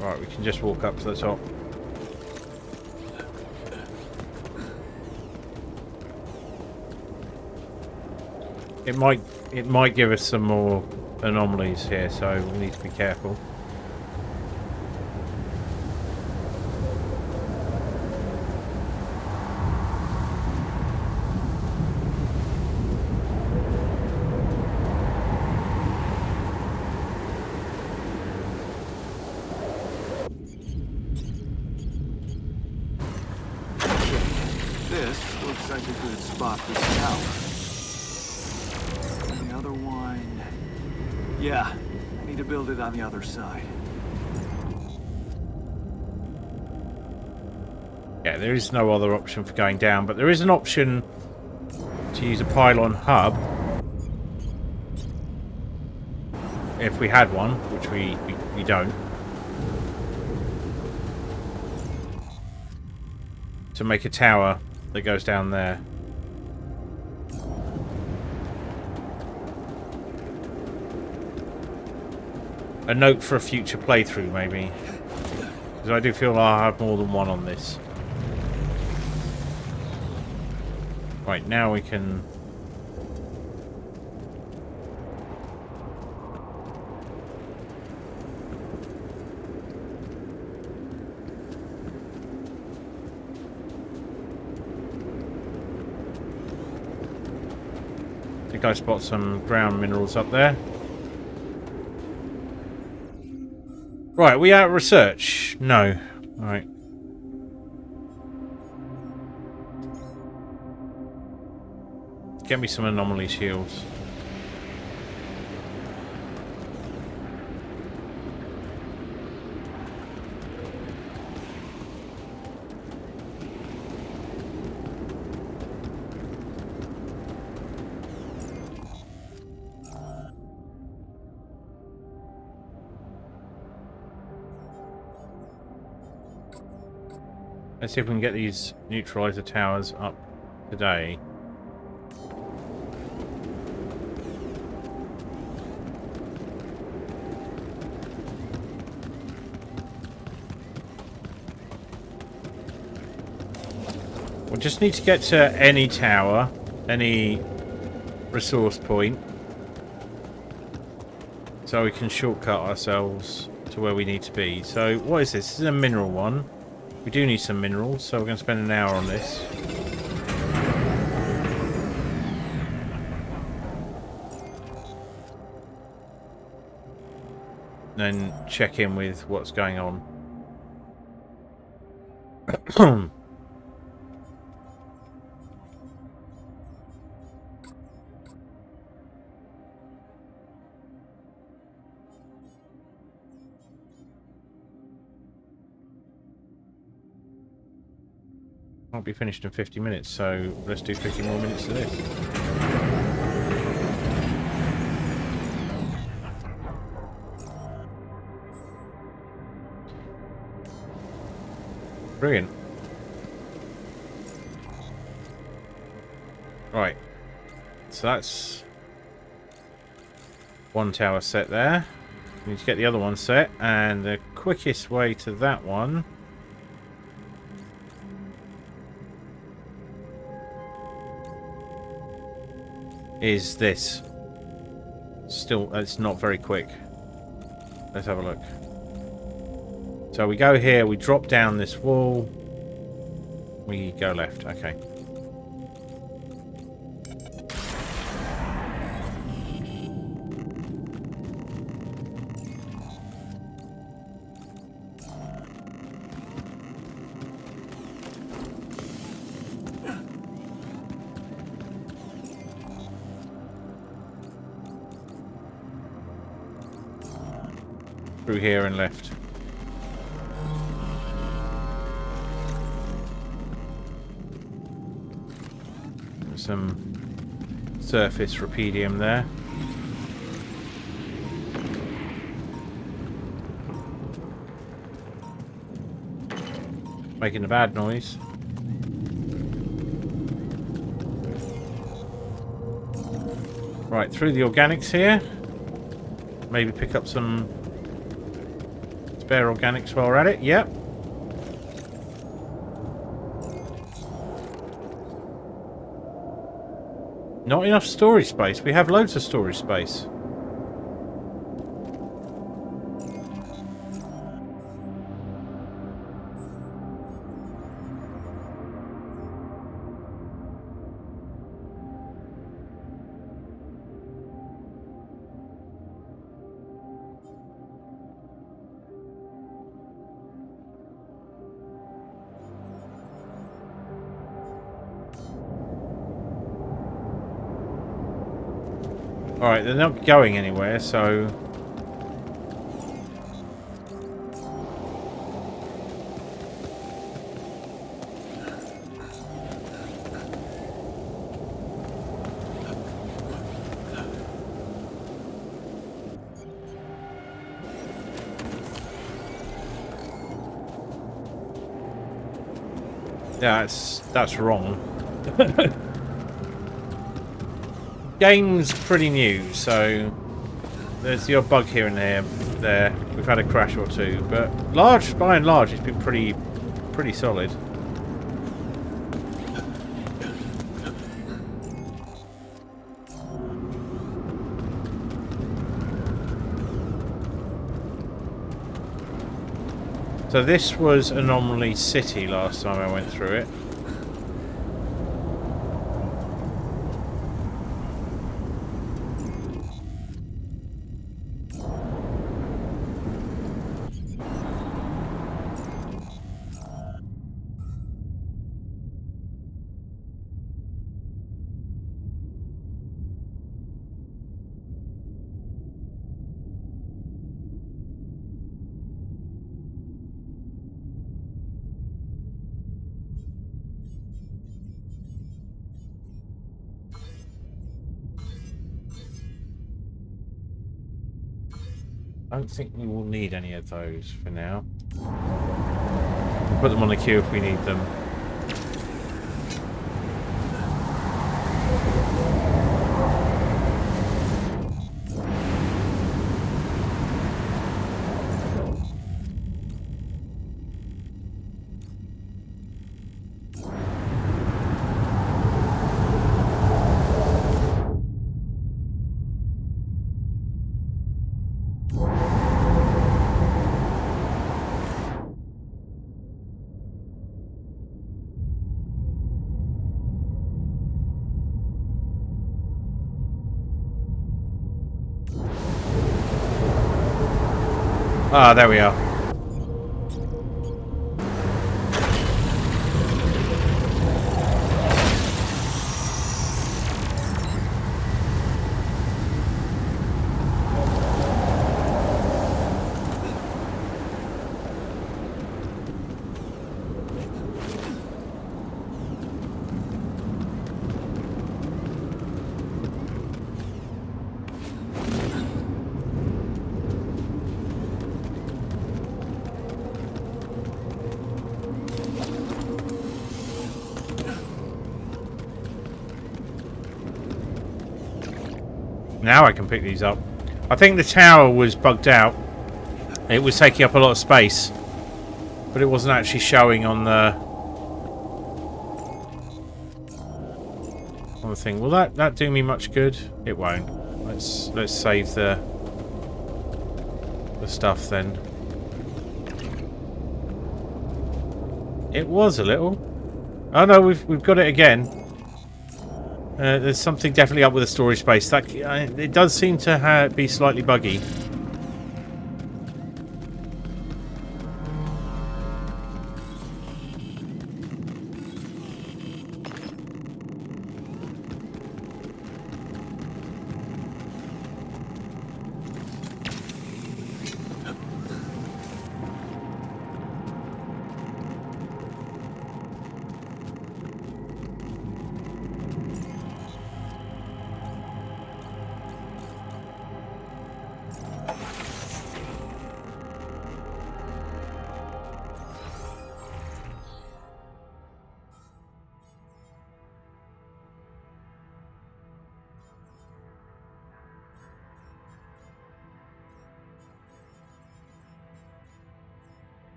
Right, we can just walk up to the top. It might give us some more anomalies here, so we need to be careful. This looks like a good spot for the tower. And the other one... Yeah, I need to build it on the other side. Yeah, there is no other option for going down, but there is an option to use a pylon hub. If we had one, which we don't. To make a tower that goes down there. A note for a future playthrough, maybe. Because I do feel I'll have more than one on this. Right, now we can... I think I spot some ground minerals up there. Right, we out of research? No. Alright. Get me some anomaly shields. Let's see if we can get these neutralizer towers up today. We just need to get to any tower, any resource point, so we can shortcut ourselves to where we need to be. So what is this? This is a mineral one. We do need some minerals, so we're going to spend an hour on this. Then check in with what's going on. Won't be finished in 50 minutes, so let's do 50 more minutes of this. Brilliant. Right. So that's one tower set there. We need to get the other one set, and the quickest way to that one is this. Still, it's not very quick. Let's have a look. So we go here, we drop down this wall, we go left. Okay. Through here and left. There's some surface rupidium there. Making a bad noise. Right, through the organics here. Maybe pick up some Spare organics while we're at it. Yep. Not enough storage space. We have loads of storage space. Alright, they're not going anywhere, so... Yeah, that's wrong. Game's pretty new, so there's the odd bug here and there. We've had a crash or two, but by and large, it's been pretty solid. So this was Anomaly City last time I went through it. I don't think we will need any of those for now. We'll put them on the queue if we need them. Ah, there we are. Now I can pick these up. I think the tower was bugged out. It was taking up a lot of space, but it wasn't actually showing on the thing. Will that do me much good? It won't. Let's save the stuff then. It was a little. Oh no, we've got it again. There's something definitely up with the storage space. That it does seem to be slightly buggy.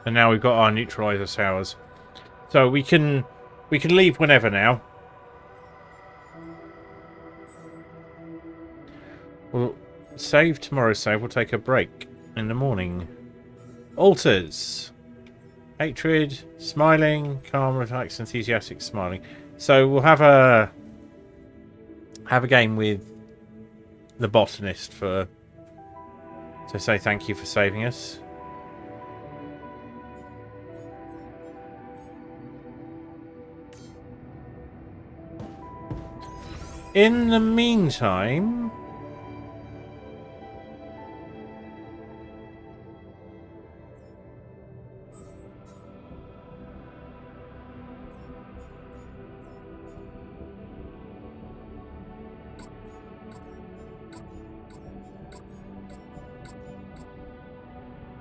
And now we've got our neutralizer towers. So we can leave whenever now. We'll save tomorrow's save. We'll take a break in the morning. Altars. Hatred, smiling, calm, relaxed, enthusiastic, smiling. So we'll have a game with the botanist to say thank you for saving us. In the meantime,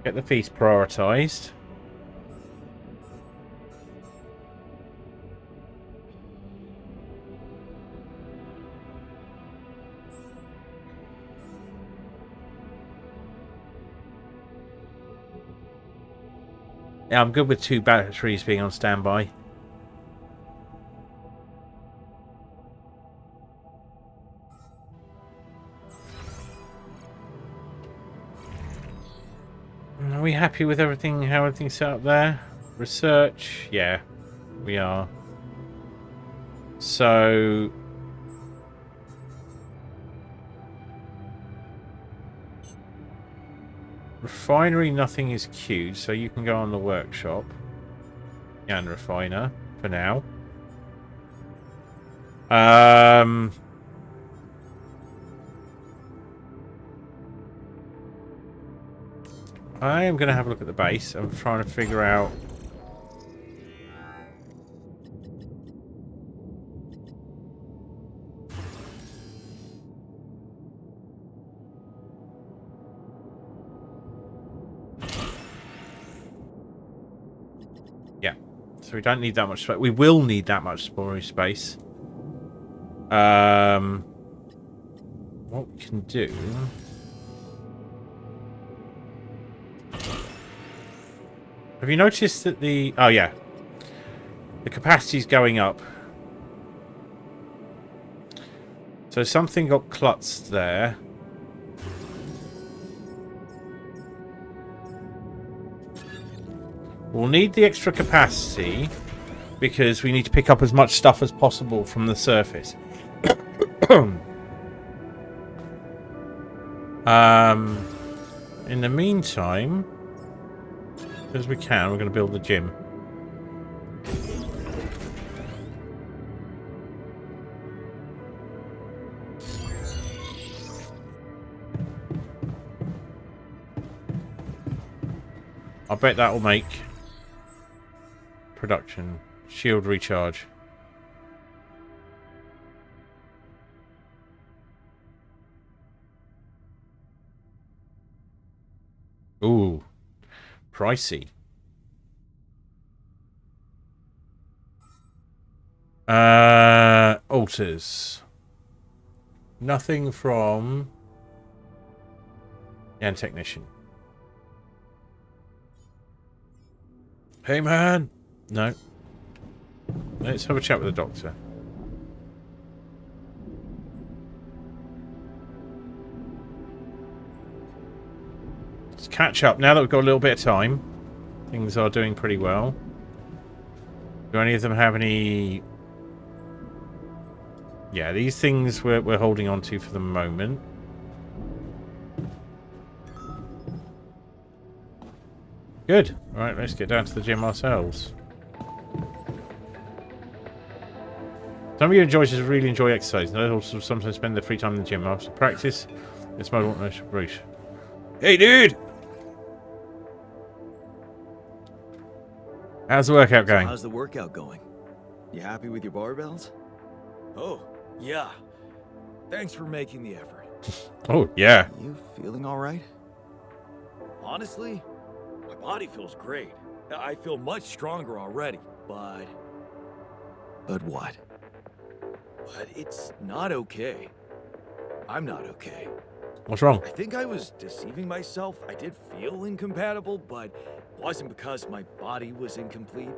get the feast prioritized. Yeah, I'm good with 2 batteries being on standby. Are we happy with everything, how everything's set up there? Research, yeah, we are. So refinery, nothing is queued, so you can go on the workshop and refiner for now. I am going to have a look at the base. I'm trying to figure out. Yeah, so we don't need that much space. We will need that much storage space. What we can do. Have you noticed that the... Oh, yeah. The capacity's going up. So something got clutched there. We'll need the extra capacity because we need to pick up as much stuff as possible from the surface. In the meantime... as we can, we're going to build the gym. I bet that will make production shield recharge. Ooh. Pricey. Altars. Nothing from... and technician. Hey man! No. Let's have a chat with the doctor. Let's catch up. Now that we've got a little bit of time, things are doing pretty well. Do any of them have any... Yeah, these things we're holding on to for the moment. Good. Alright, let's get down to the gym ourselves. Some of you enjoy just really enjoy exercise. They also sometimes spend their free time in the gym. After practice, it's my Bruce. Hey dude! How's the workout going? How's the workout going? You happy with your barbells? Oh, yeah. Thanks for making the effort. Oh, yeah. You feeling all right? Honestly, my body feels great. I feel much stronger already. But what? But it's not okay. I'm not okay. What's wrong? I think I was deceiving myself. I did feel incompatible, but wasn't because my body was incomplete.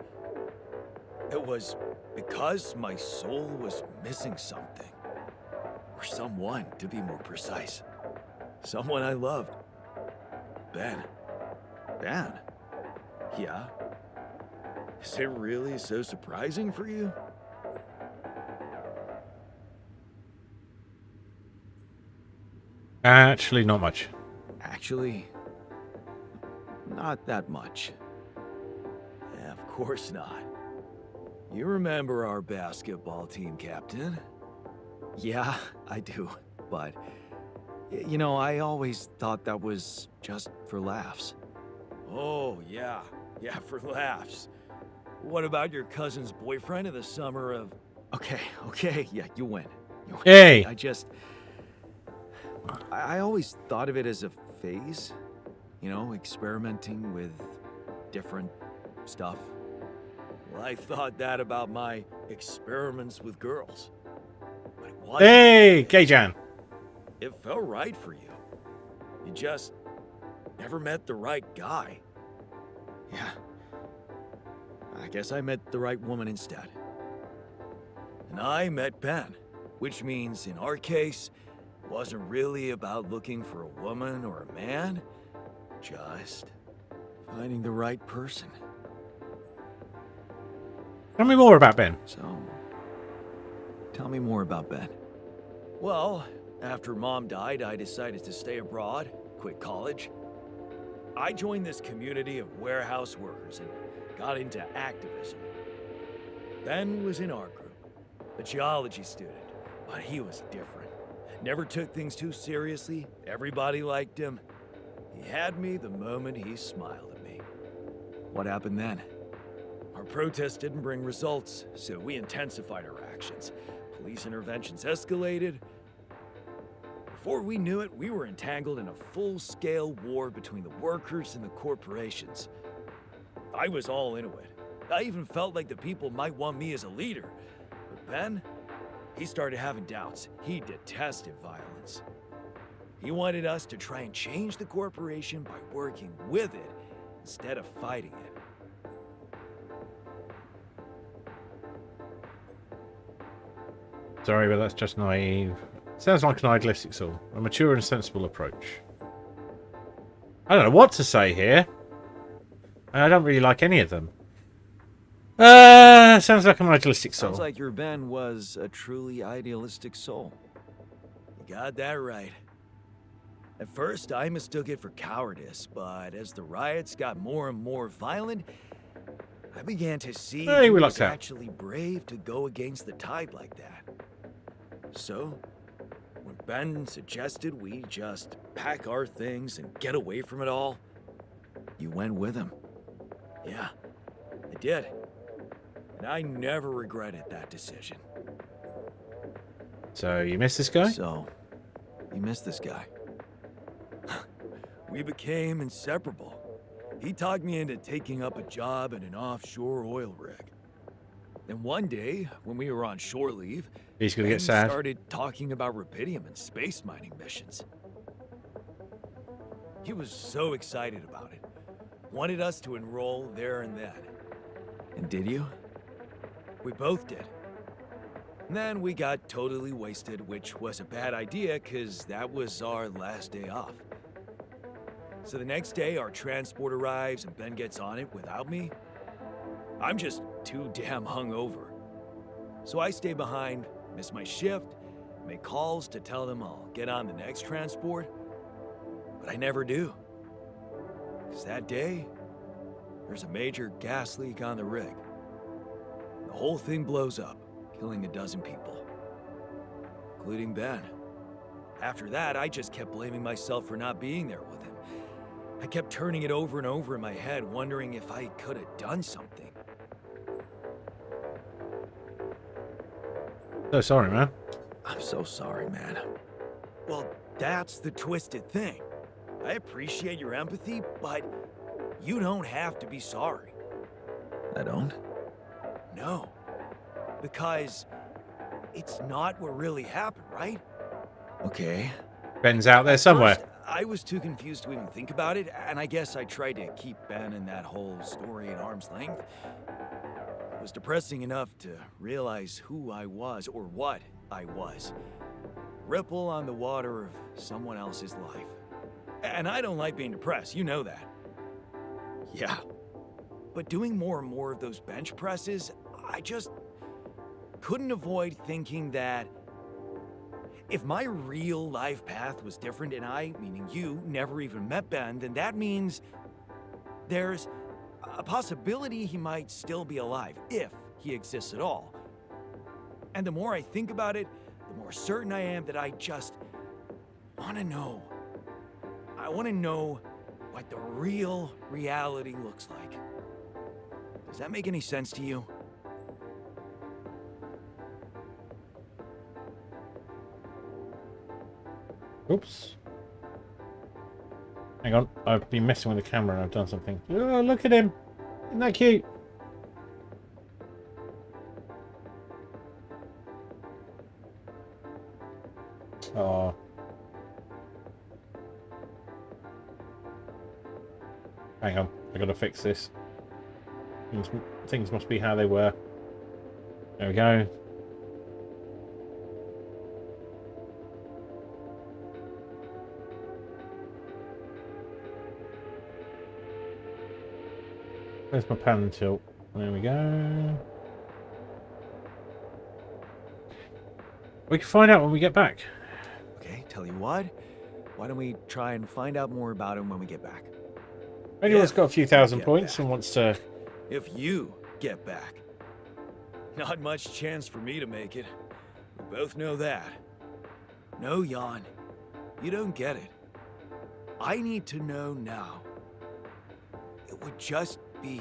It was because my soul was missing something. Or someone, to be more precise. Someone I loved. Ben. Ben? Yeah? Is it really so surprising for you? Actually, not much. Actually, not that much. Yeah, of course not. You remember our basketball team captain? Yeah, I do. But, you know, I always thought that was just for laughs. Oh, yeah. Yeah, for laughs. What about your cousin's boyfriend in the summer of... Okay, yeah, you win. You win. Hey! I always thought of it as a phase. You know, experimenting with different stuff. Well, I thought that about my experiments with girls. But it wasn't. Hey, Gay-Jan. It felt right for you. You just never met the right guy. Yeah. I guess I met the right woman instead. And I met Ben, which means in our case, it wasn't really about looking for a woman or a man, just finding the right person. Tell me more about Ben. So, tell me more about Ben. Well, after Mom died, I decided to stay abroad, quit college. I joined this community of warehouse workers and got into activism. Ben was in our group, a geology student, but he was different. Never took things too seriously, everybody liked him. He had me the moment he smiled at me. What happened then? Our protest didn't bring results, so we intensified our actions. Police interventions escalated. Before we knew it, we were entangled in a full-scale war between the workers and the corporations. I was all into it. I even felt like the people might want me as a leader. But Ben, he started having doubts. He detested violence. He wanted us to try and change the corporation by working with it instead of fighting it. Sorry, but that's just naive. Sounds like an idealistic soul. A mature and sensible approach. I don't know what to say here. I don't really like any of them. Sounds like an idealistic soul. Sounds like your Ben was a truly idealistic soul. You got that right. At first, I mistook it for cowardice, but as the riots got more and more violent, I began to see Hey, he we was lucked out. actually brave to go against the tide like that. So, when Ben suggested we just pack our things and get away from it all, you went with him. Yeah, I did. And I never regretted that decision. So, you miss this guy? So, you missed this guy. We became inseparable. He talked me into taking up a job at an offshore oil rig. Then one day, when we were on shore leave, He's gonna get Ben sad. started talking about rubidium and space mining missions. He was so excited about it. Wanted us to enroll there and then. And did you? We both did. And then we got totally wasted, which was a bad idea because that was our last day off. So the next day, our transport arrives and Ben gets on it without me. I'm just too damn hungover. So I stay behind, miss my shift, make calls to tell them I'll get on the next transport. But I never do. Because that day, there's a major gas leak on the rig. The whole thing blows up, killing a dozen people, including Ben. After that, I just kept blaming myself for not being there with him. I kept turning it over and over in my head, wondering if I could have done something. So sorry, man. I'm so sorry, man. Well, that's the twisted thing. I appreciate your empathy, but you don't have to be sorry. I don't? No. Because it's not what really happened, right? Okay. Ben's out there somewhere. First, I was too confused to even think about it, and I guess I tried to keep Ben and that whole story at arm's length. It was depressing enough to realize who I was, or what I was. Ripple on the water of someone else's life. And I don't like being depressed, you know that. Yeah. But doing more and more of those bench presses, I just couldn't avoid thinking that if my real life path was different and I, meaning you, never even met Ben, then that means there's a possibility he might still be alive, if he exists at all. And the more I think about it, the more certain I am that I just want to know. I want to know what the real reality looks like. Does that make any sense to you? Oops. Hang on, I've been messing with the camera and I've done something. Oh, look at him! Isn't that cute? Oh. Hang on, I gotta fix this. Things must be how they were. There we go. Where's my pan and tilt? There we go. We can find out when we get back. Okay, tell you what. Why don't we try and find out more about him when we get back? Anyone's got a few thousand get points back. and wants to... If you get back. Not much chance for me to make it. We both know that. No, Jan. You don't get it. I need to know now. It would just be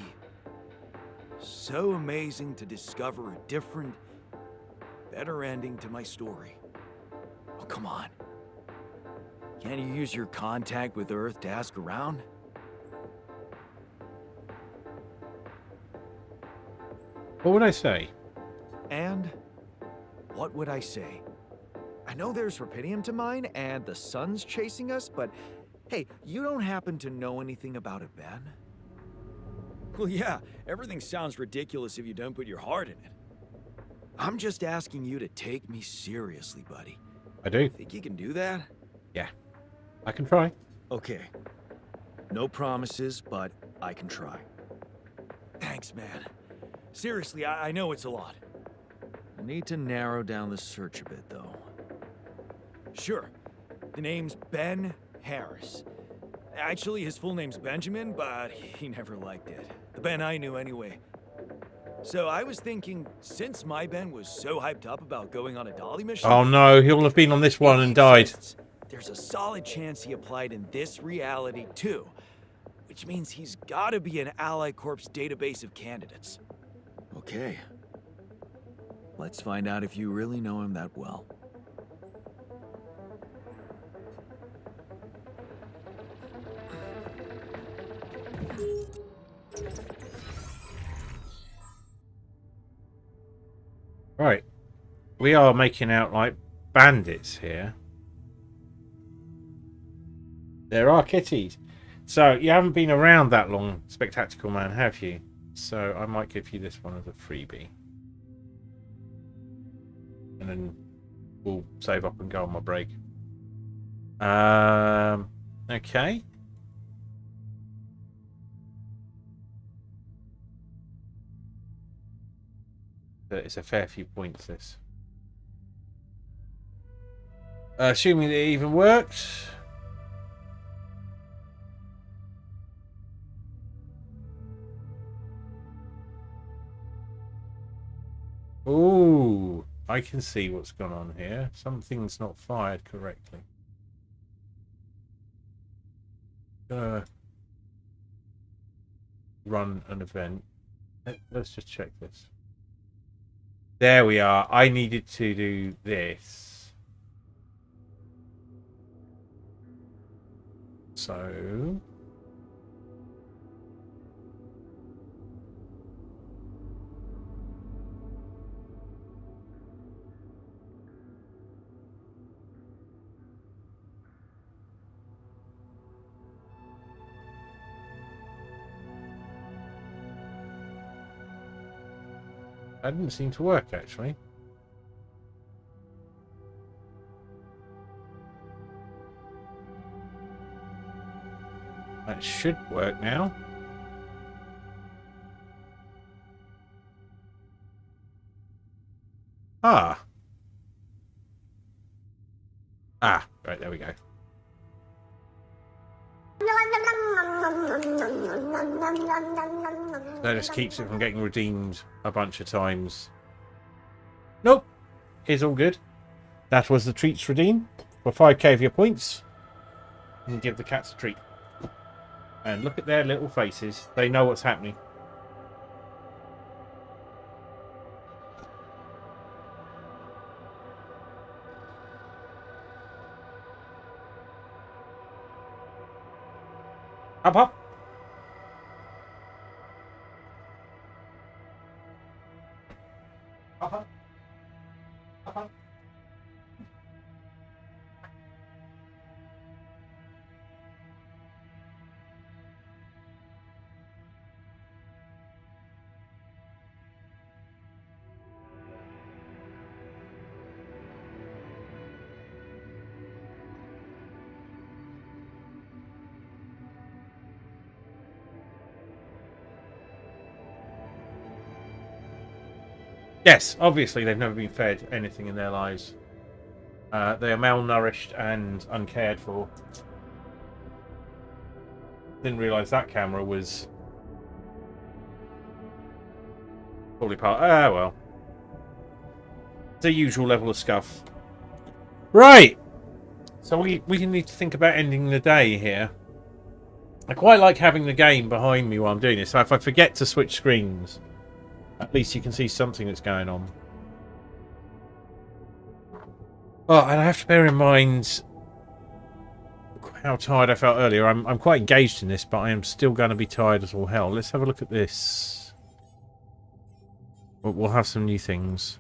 so amazing to discover a different, better ending to my story. Oh, come on. Can't you use your contact with Earth to ask around? What would I say? And what would I say? I know there's rubidium to mine and the sun's chasing us, but hey, you don't happen to know anything about it, Ben? Well, yeah, everything sounds ridiculous if you don't put your heart in it. I'm just asking you to take me seriously, buddy. I do. Think you can do that? Yeah. I can try. Okay. No promises, but I can try. Thanks, man. Seriously, I know it's a lot. I need to narrow down the search a bit, though. Sure. The name's Ben Harris. Actually, his full name's Benjamin, but he never liked it. The Ben I knew anyway. So I was thinking, since my Ben was so hyped up about going on a dolly mission... Oh no, he'll have been on this one and died. There's a solid chance he applied in this reality, too. Which means he's gotta be an Ally Corps database of candidates. Okay. Let's find out if you really know him that well. Right. We are making out like bandits here. There are kitties. So, you haven't been around that long, Spectacular Man, have you? So, I might give you this one as a freebie. And then we'll save up and go on my break. Okay. It's a fair few points, this. Assuming that it even worked. Ooh, I can see what's gone on here. Something's not fired correctly. Gonna run an event. Let's just check this. There we are. I needed to do this. So... That didn't seem to work, actually. That should work now. Ah. Ah, right, there we go. That just keeps it from getting redeemed a bunch of times. Nope. It's all good. That was the treats redeem for 5k of your points. And give the cats a treat. And look at their little faces. They know what's happening. Up, up. Up, up. Up, up. Yes, obviously they've never been fed anything in their lives. They are malnourished and uncared for. Didn't realise that camera was probably part. Ah, well. It's the usual level of scuff. Right! So we need to think about ending the day here. I quite like having the game behind me while I'm doing this. So if I forget to switch screens, at least you can see something that's going on. Oh, and I have to bear in mind how tired I felt earlier. I'm quite engaged in this, but I am still going to be tired as all hell. Let's have a look at this. We'll have some new things.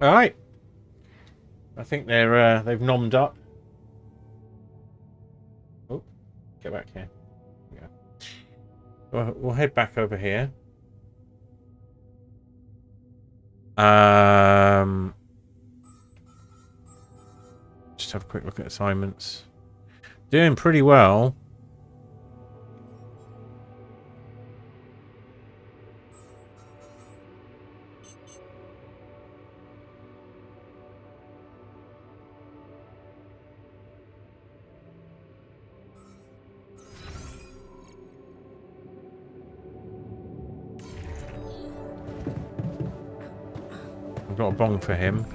All right. I think they've nommed up. Oh, get back here. Yeah. We'll head back over here. Just have a quick look at assignments. Doing pretty well. I've got a bong for him.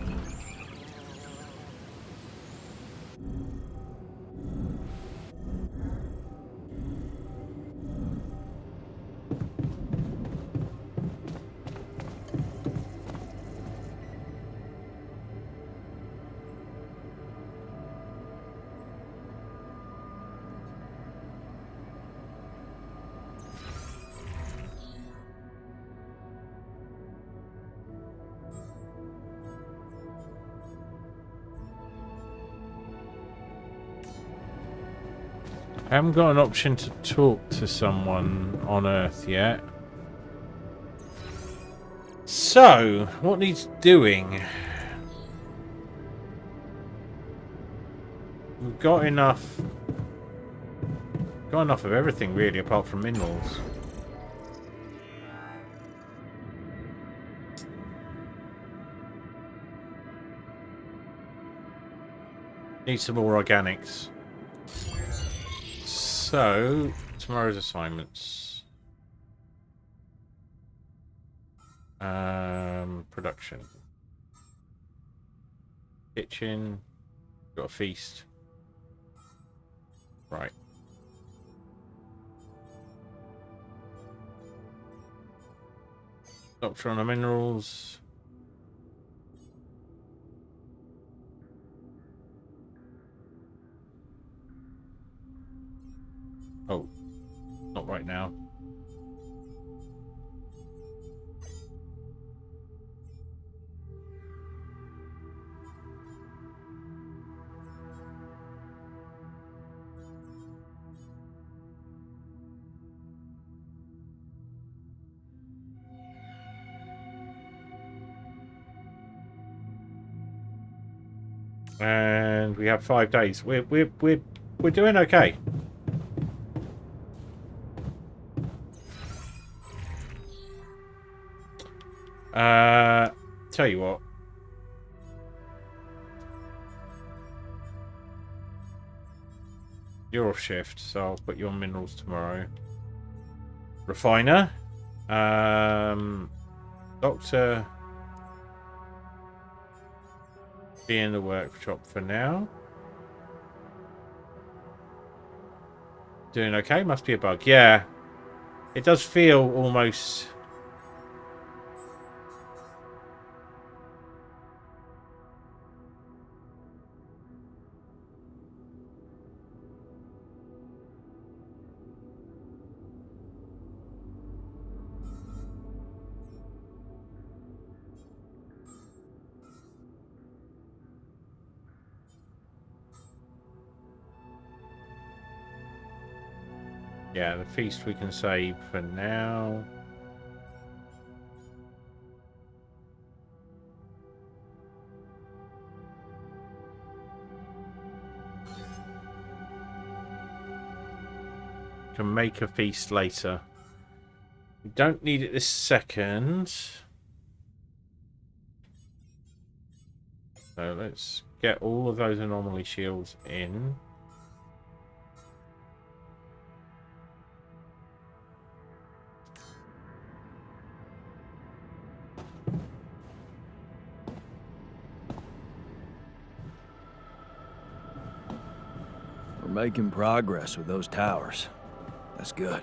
I haven't got an option to talk to someone on Earth yet. So, what needs doing? We've got enough of everything really, apart from minerals. Need some more organics. So, tomorrow's assignments. Production. Kitchen. Got a feast. Right. Doctor on the minerals. Oh, not right now. And we have 5 days. We're doing okay. Tell you what. You're off shift, so I'll put you on minerals tomorrow. Refiner. Doctor. Be in the workshop for now. Doing okay? Must be a bug. Yeah. It does feel almost... Yeah, the feast we can save for now. Can make a feast later. We don't need it this second. So let's get all of those anomaly shields in. We're making progress with those towers. That's good.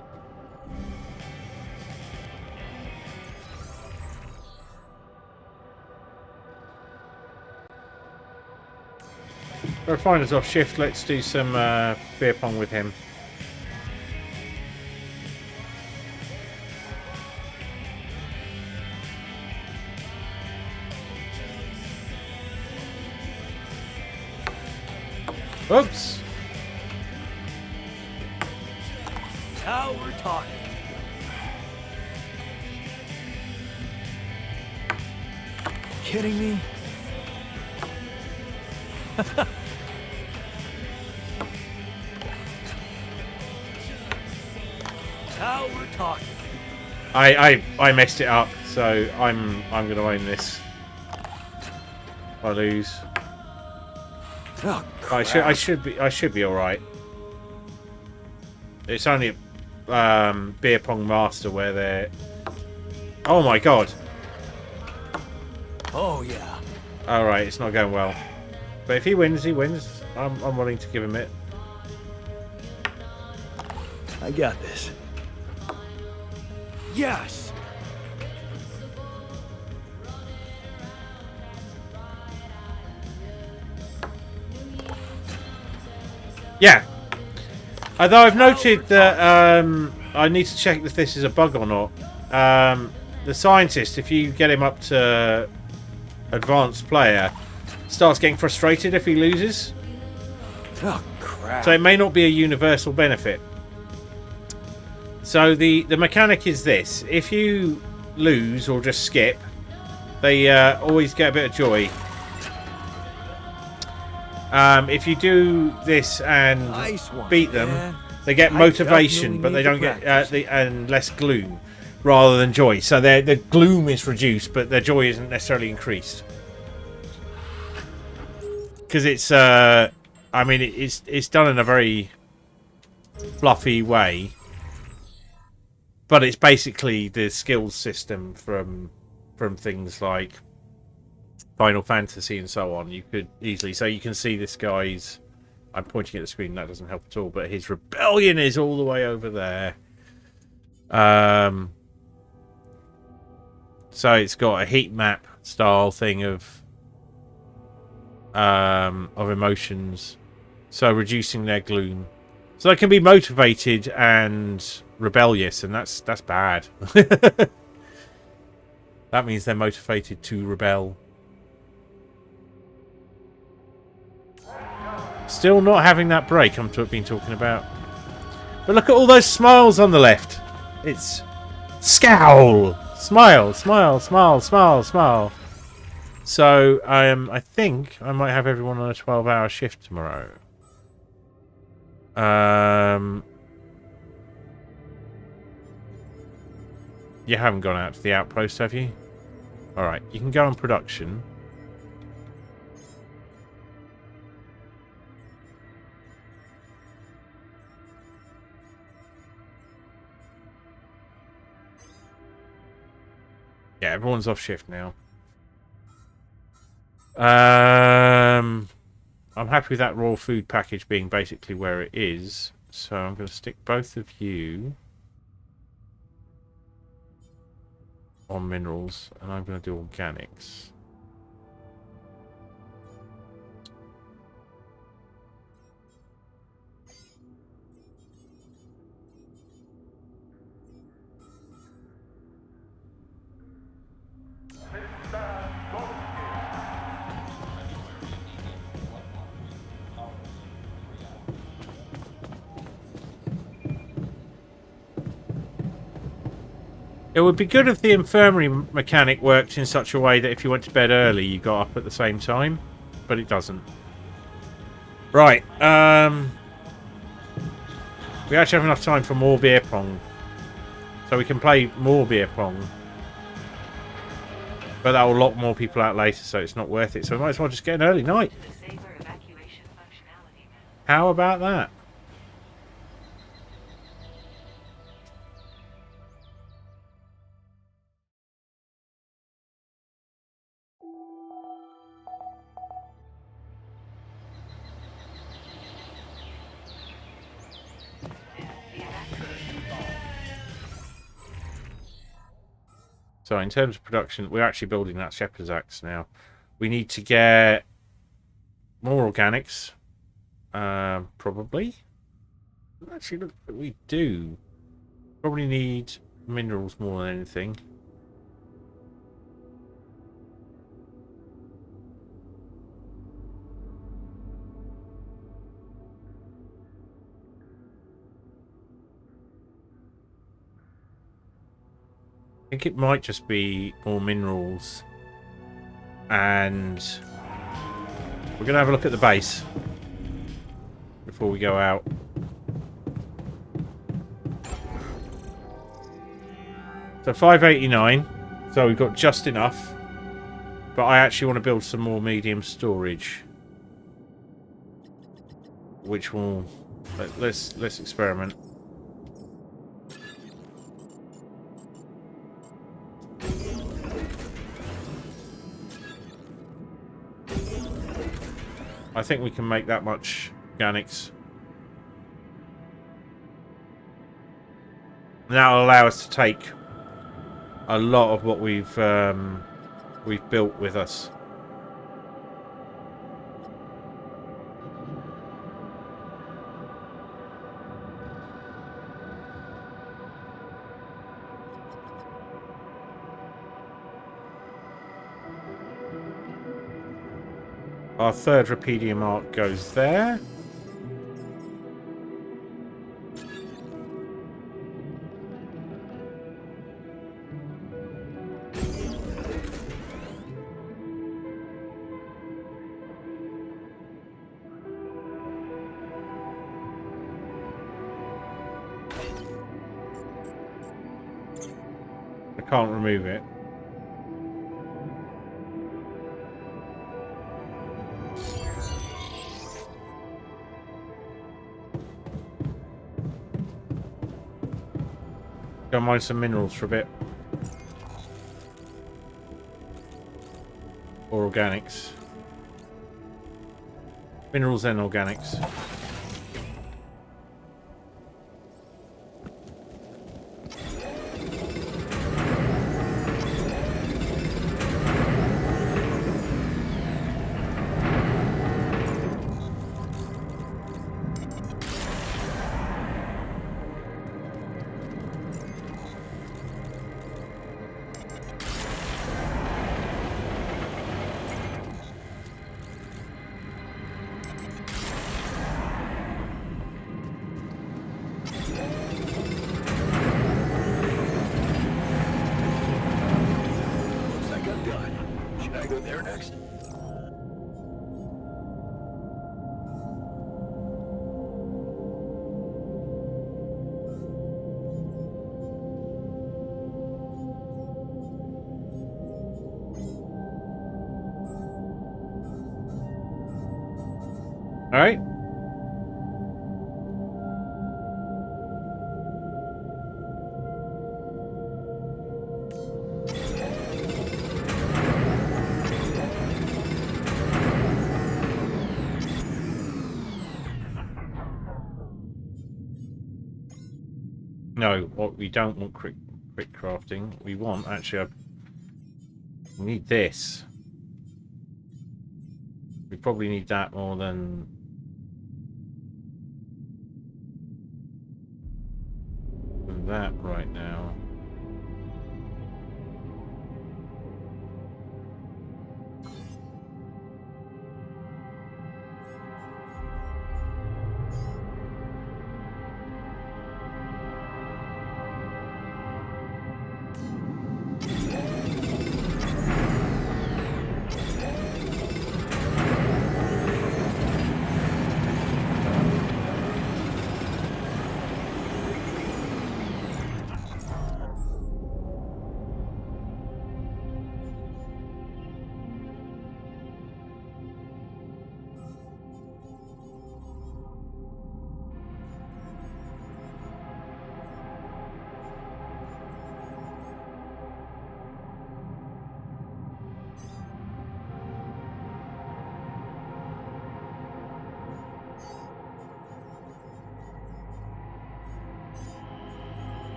Refiner's off shift. Let's do some beer pong with him. Oops. Now we're talking. Kidding me? Now we're talking. I messed it up, so I'm gonna own this. If I lose. Oh, I should be all right. It's only beer pong master where they're. Oh my god! Oh yeah. All right, it's not going well. But if he wins, he wins. I'm willing to give him it. I got this. Yes. Yeah. Although I've noted that I need to check if this is a bug or not. The scientist, if you get him up to advanced player, starts getting frustrated if he loses. Oh crap. So it may not be a universal benefit. So the mechanic is this: if you lose or just skip, they always get a bit of joy. If you do this and Nice one, beat them, man. they get I motivation, definitely but they need don't to get and less gloom, rather than joy. So their gloom is reduced, but their joy isn't necessarily increased. Because it's, I mean, it's done in a very fluffy way, but it's basically the skills system from things like Final Fantasy and so on. You could easily, so you can see this guy's. I'm pointing at the screen. That doesn't help at all. But his rebellion is all the way over there. So it's got a heat map style thing of emotions, so reducing their gloom, so they can be motivated and rebellious, and that's bad. That means they're motivated to rebel. Still not having that break I'm been talking about. But look at all those smiles on the left. It's scowl, smile, smile, smile, smile, smile. So I think I might have everyone on a 12-hour shift tomorrow. You haven't gone out to the outpost, have you? Alright, you can go on production. Yeah, everyone's off shift now. I'm happy with that raw food package being basically where it is. So I'm going to stick both of you on minerals, and I'm going to do organics. It would be good if the infirmary mechanic worked in such a way that if you went to bed early, you got up at the same time, but it doesn't. Right, we actually have enough time for more beer pong, so we can play more beer pong, but that will lock more people out later, so it's not worth it. So we might as well just get an early night. How about that? So in terms of production, we're actually building that shepherd's axe now. We need to get more organics, probably. Actually, look, we do. Probably need minerals more than anything. I think it might just be more minerals, and we're going to have a look at the base before we go out. So 589, so we've got just enough, but I actually want to build some more medium storage, which will let's experiment. I think we can make that much organics. And that'll allow us to take a lot of what we've built with us. Our third Rapedium arc goes there. I can't remove it. Go mine some minerals for a bit. Or organics. Minerals and organics. All right. No, what we don't want quick crafting. We want actually. We need this. We probably need that more than that right now.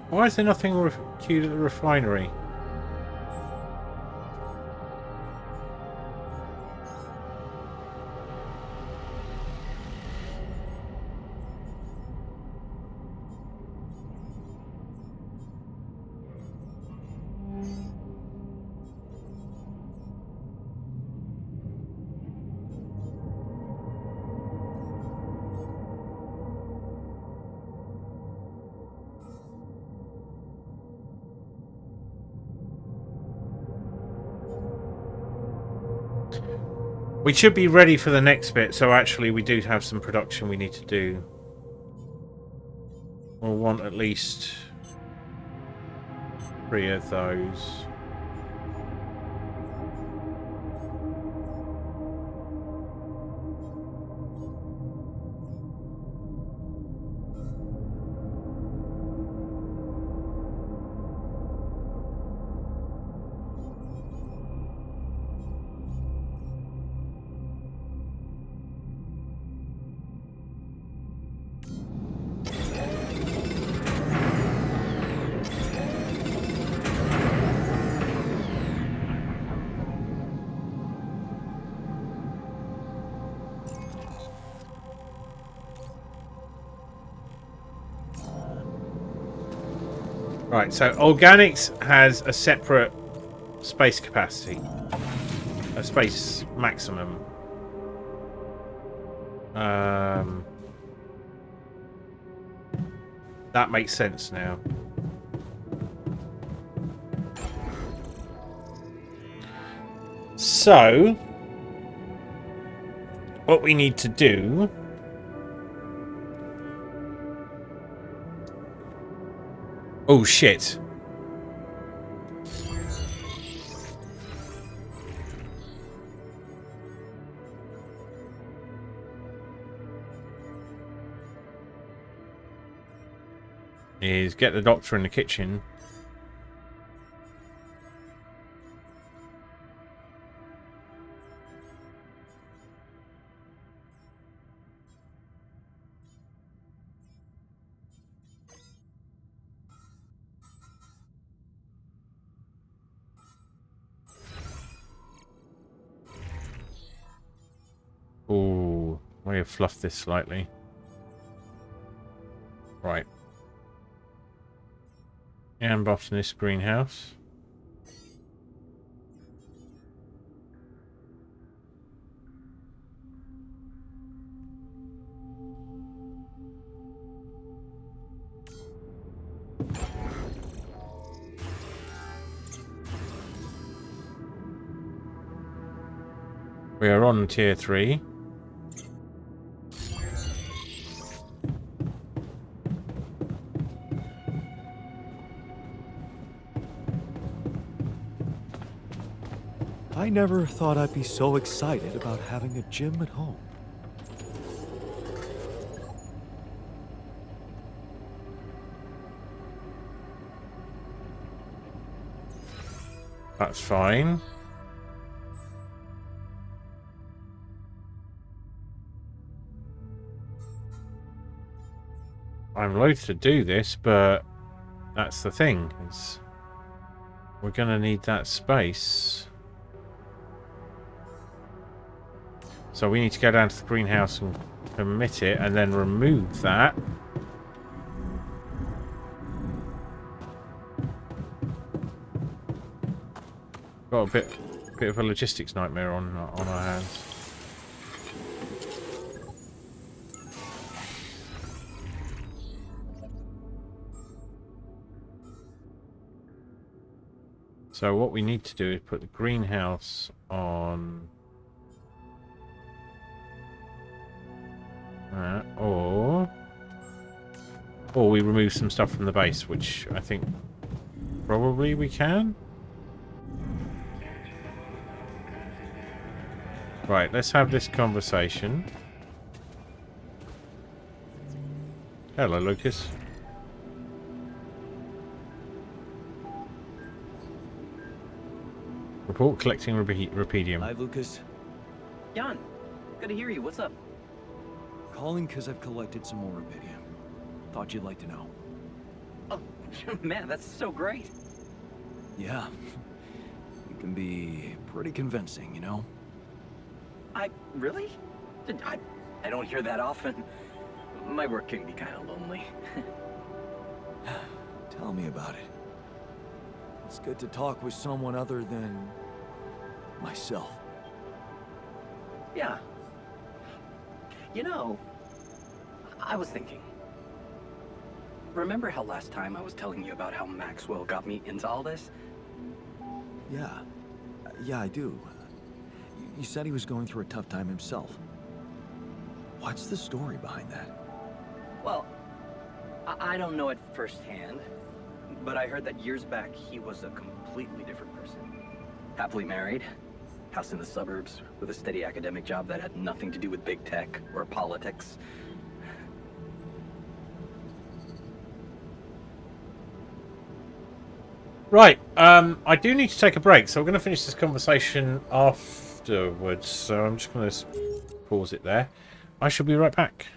Why is there nothing queued at the refinery? We should be ready for the next bit, so actually we do have some production we need to do. We'll want at least 3 of those. Right, so organics has a separate space capacity, a space maximum. That makes sense now. So, what we need to do oh shit. Is get the doctor in the kitchen. Ooh, we have fluffed this slightly. Right. And botanist greenhouse. We are on tier 3. I never thought I'd be so excited about having a gym at home. That's fine. I'm loath to do this, but that's the thing, is we're going to need that space. So we need to go down to the greenhouse and permit it, and then remove that. Got a bit of a logistics nightmare on our hands. So what we need to do is put the greenhouse on that, or we remove some stuff from the base, which I think probably we can. Right, let's have this conversation. Hello, Lucas. Report collecting rubidium. Hi, Lucas. Jan, good to hear you. What's up? Calling because I've collected some more rubidium. Thought you'd like to know. Oh, man, that's so great. Yeah. You can be pretty convincing, you know? Really? I don't hear that often. My work can be kind of lonely. Tell me about it. It's good to talk with someone other than myself. Yeah. You know, I was thinking. Remember how last time I was telling you about how Maxwell got me into all this? Yeah. Yeah, I do. You said he was going through a tough time himself. What's the story behind that? Well, I don't know it firsthand, but I heard that years back he was a completely different person. Happily married, house in the suburbs, with a steady academic job that had nothing to do with big tech or politics. Right, I do need to take a break, so we're going to finish this conversation afterwards. So I'm just going to pause it there. I shall be right back.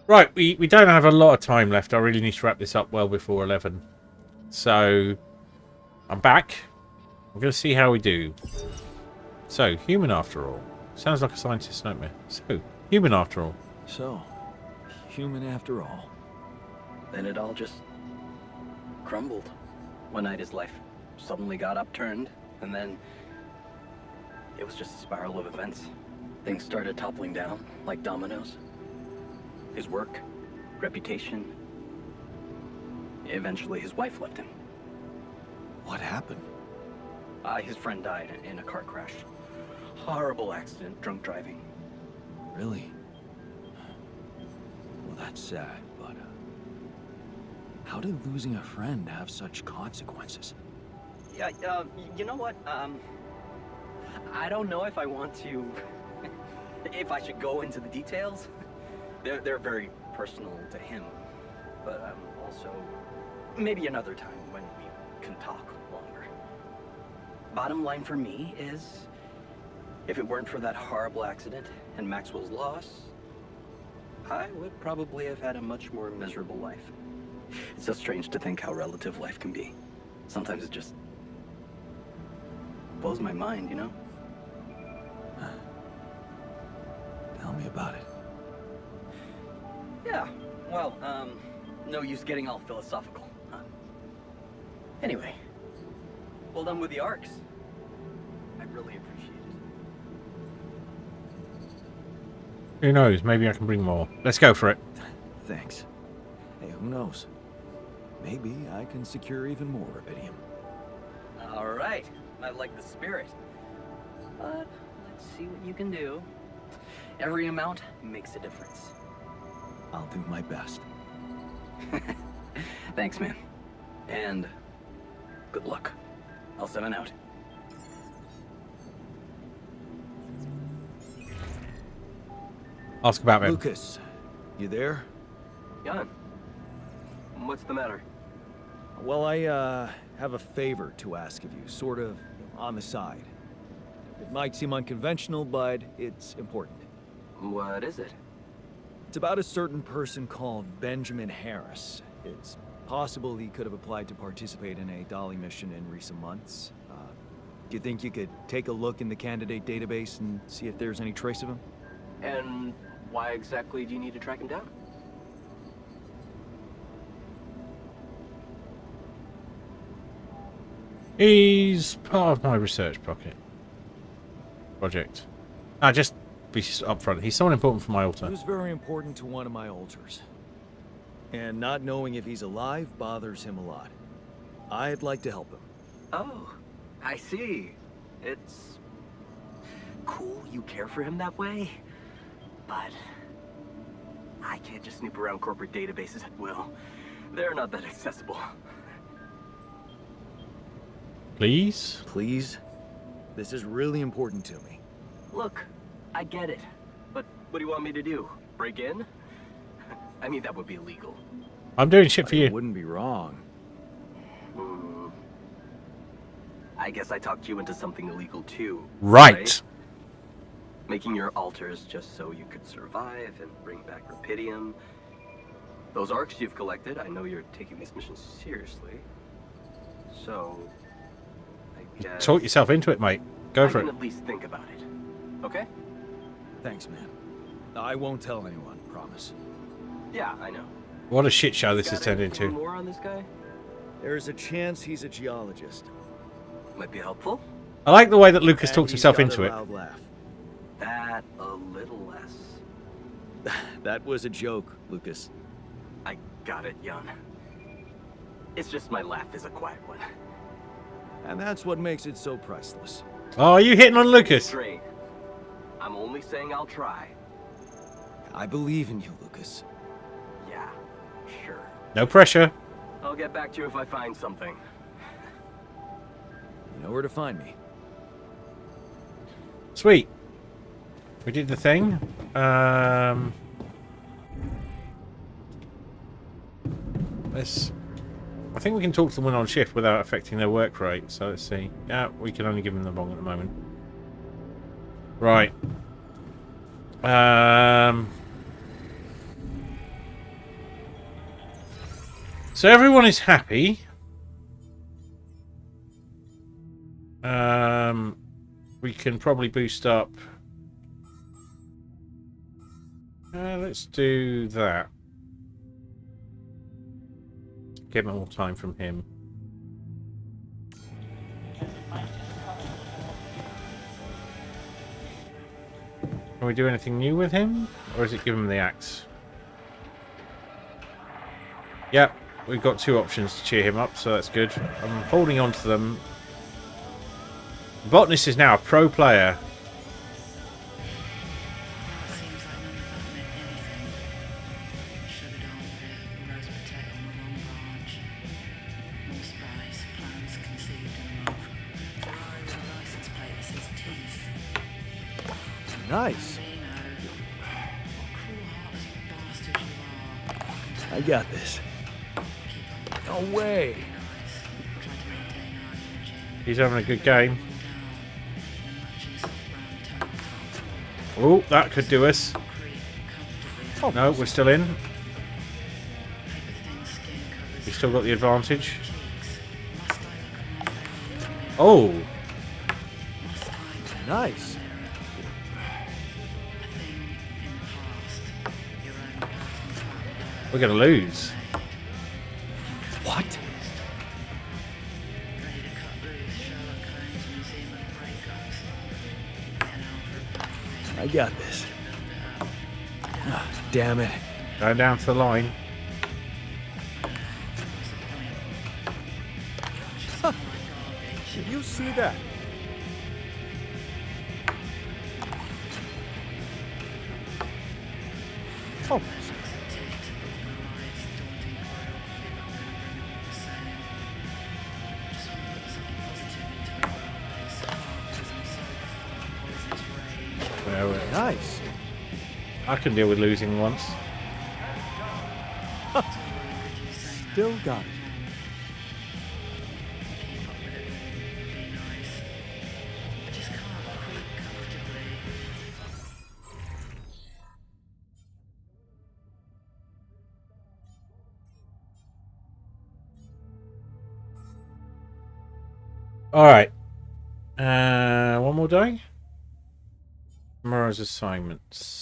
Right, we don't have a lot of time left. I really need to wrap this up well before 11. So, I'm back. I'm going to see how we do. So, human after all. Sounds like a scientist's nightmare. So, human after all. So, human after all. Then it all just crumbled. One night his life suddenly got upturned, and then it was just a spiral of events. Things started toppling down like dominoes. His work, reputation. Eventually his wife left him. What happened? His friend died in a car crash. Horrible accident, drunk driving. Really? Well, that's sad, but how did losing a friend have such consequences? Yeah, you know what? I don't know if I want to, if I should go into the details. They're very personal to him, but also maybe another time when we can talk longer. Bottom line for me is, if it weren't for that horrible accident and Maxwell's loss, I would probably have had a much more miserable life. It's so strange to think how relative life can be. Sometimes it just blows my mind, you know? Tell me about it. Yeah, well, no use getting all philosophical, huh? Anyway, well done with the arcs. I really appreciate it. Who knows? Maybe I can bring more. Let's go for it. Thanks. Hey, who knows? Maybe I can secure even more rubidium. All right, I like the spirit. But let's see what you can do. Every amount makes a difference. I'll do my best. Thanks, man. And good luck. I'll 7 out. Ask about him. Lucas, you there? Jan, what's the matter? Well, I have a favor to ask of you, sort of on the side. It might seem unconventional, but it's important. What is it? It's about a certain person called Benjamin Harris. It's possible he could have applied to participate in a Dolly mission in recent months. Do you think you could take a look in the candidate database and see if there's any trace of him? And why exactly do you need to track him down? He's part of my research project. Just be upfront. He's someone important for my altar. He was very important to one of my altars. And not knowing if he's alive bothers him a lot. I'd like to help him. Oh, I see. It's cool you care for him that way, but I can't just snoop around corporate databases at will. They're not that accessible. Please? Please? This is really important to me. Look, I get it, but what do you want me to do? Break in? I mean, that would be illegal. I'm doing shit for You you. wouldn't be wrong. I guess I talked you into something illegal too. Right. Making your altars just so you could survive and bring back rubidium. Those arcs you've collected, I know you're taking these missions seriously. So, I guess Talk yourself into it, mate. Go for I can it. at least think about it. Okay? Thanks, man. I won't tell anyone, promise. Yeah, I know. What a shit show this has Got turned anything into. more on this guy? There's a chance he's a geologist. Might be helpful. I like the way that Lucas And talks he's himself got into a it. loud laugh. That a little less. That was a joke, Lucas. I got it, Jan. It's just my laugh is a quiet one. And that's what makes it so priceless. Oh, are you hitting on Lucas? Straight. I'm only saying I'll try. I believe in you, Lucas. Yeah, sure. No pressure. I'll get back to you if I find something. You know where to find me. Sweet. We did the thing. Let's. I think we can talk to them when on shift without affecting their work rate. So let's see. Yeah, we can only give them the wrong at the moment. Right. So everyone is happy. We can probably boost up. Let's do that. Get more time from him. Can we do anything new with him? Or is it give him the axe? Yep, we've got 2 options to cheer him up, so that's good. I'm holding on to them. The botanist is now a pro player. Nice. I got this. No way. He's having a good game. Oh, that could do us. Oh, no, we're still in. We've still got the advantage. Oh. Nice. We're going to lose. What? I got this. Ah, damn it. Going down to the line. Did you see that? Almost. Nice. I can deal with losing once. Still got it. Alright. One more day. Tomorrow's assignments.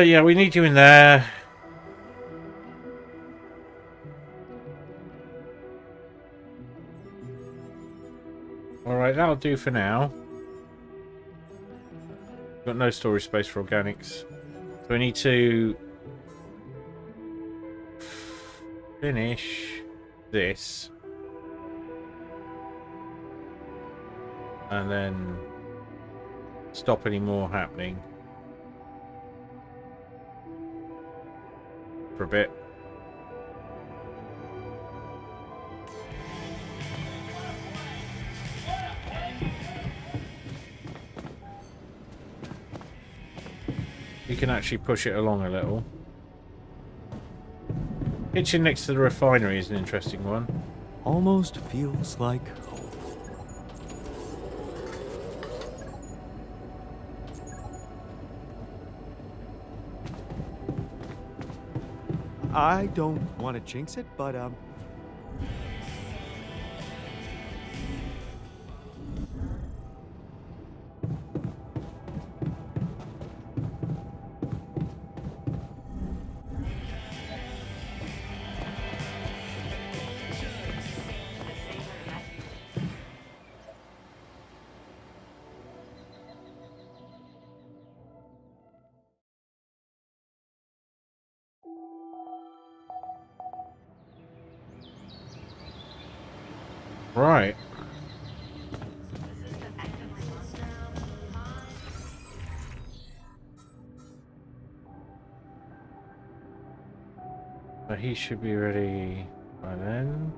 Yeah, we need you in there. Alright, that'll do for now. Got no storage space for organics. So we need to finish this. And then stop any more happening. For a bit. You can actually push it along a little. Kitchen next to the refinery is an interesting one. Almost feels like home. I don't want to jinx it, but Right. So he should be ready by then.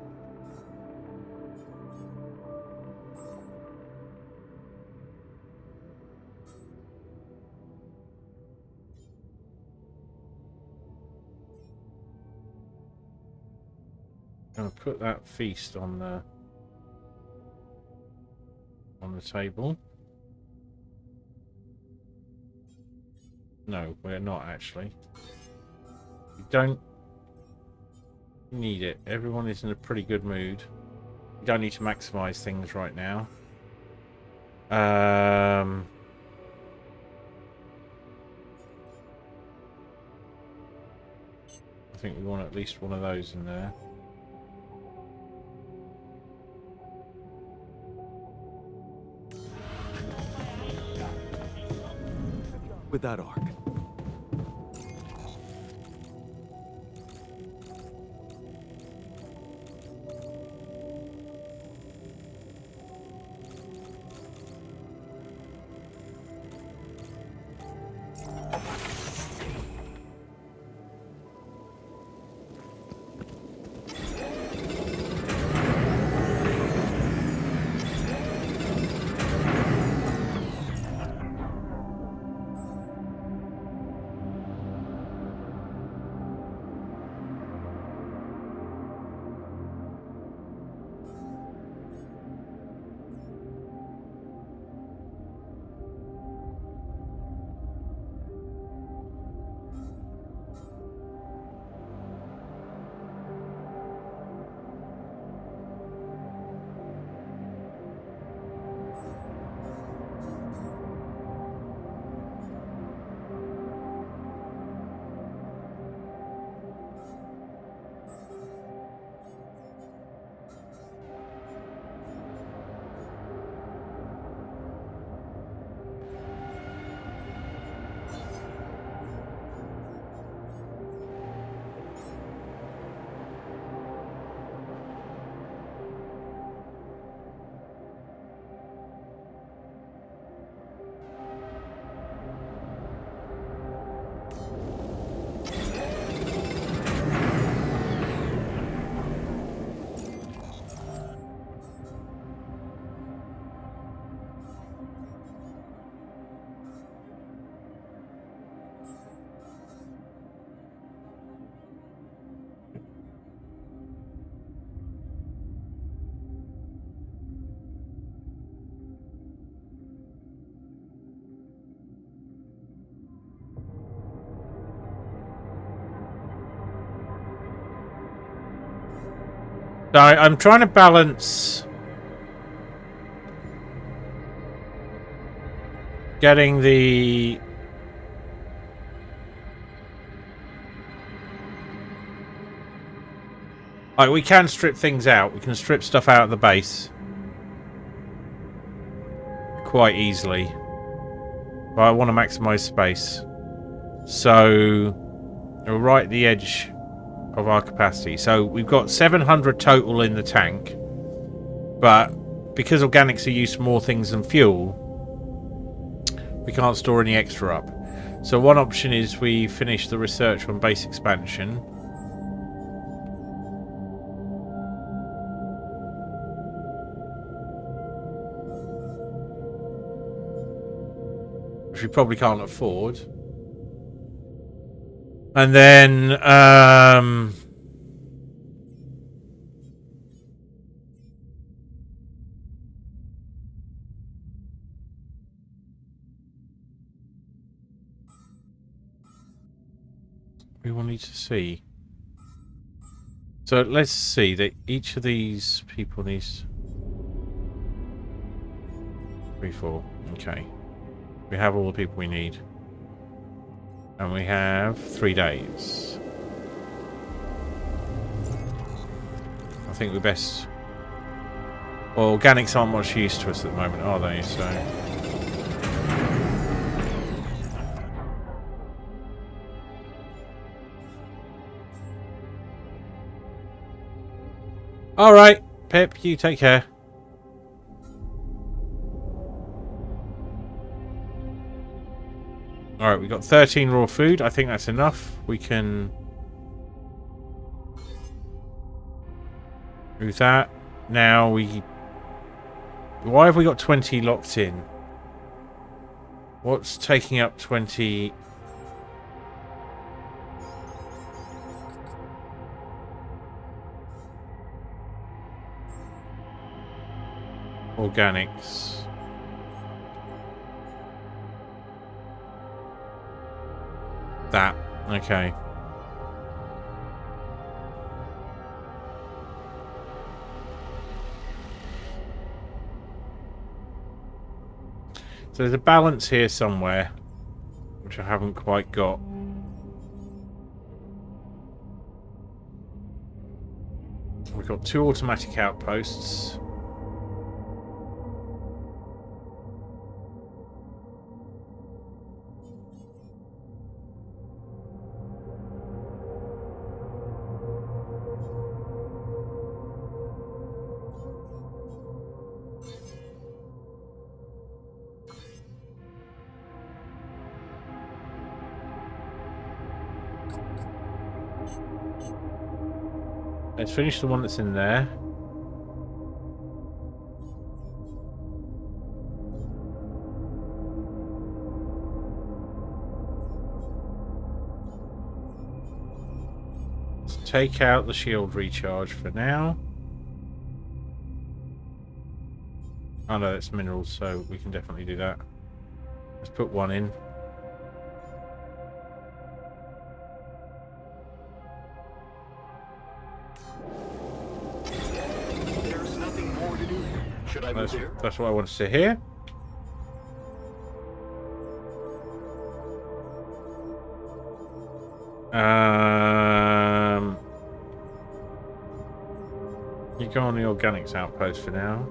Gonna put that feast on the table. No, we're not actually. We don't need it. Everyone is in a pretty good mood. We don't need to maximize things right now. I think we want at least one of those in there. with that arc. So I'm trying to balance getting the we can strip things out. We can strip stuff out of the base quite easily. But I want to maximize space. So we're right at the edge of our capacity. So we've got 700 total in the tank. But because organics are used for more things than fuel, we can't store any extra up. So one option is we finish the research on base expansion. Which we probably can't afford. And then we will need to see. So let's see that each of these people needs 3, 4. Okay. We have all the people we need. And we have 3 days. I think we're best... Well, organics aren't much use to us at the moment, are they? So... Alright, Pip, you take care. Alright, we've got 13 raw food. I think that's enough. We can... do that. Now we... Why have we got 20 locked in? What's taking up 20... organics? That. Okay. So there's a balance here somewhere, which I haven't quite got. We've got 2 automatic outposts. Let's finish the one that's in there. Let's take out the shield recharge for now. Oh no, that's minerals, so we can definitely do that. Let's put 1 in. There's nothing more to do here. Should I move here? That's what I wanted to hear. You go on the organics outpost for now.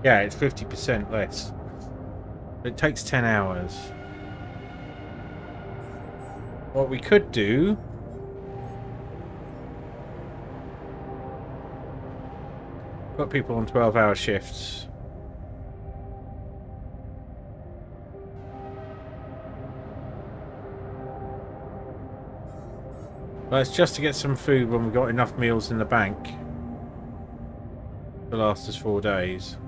Yeah, it's 50% less. It takes 10 hours. What we could do... put people on 12-hour shifts. Well, it's just to get some food when we've got enough meals in the bank to last us 4 days.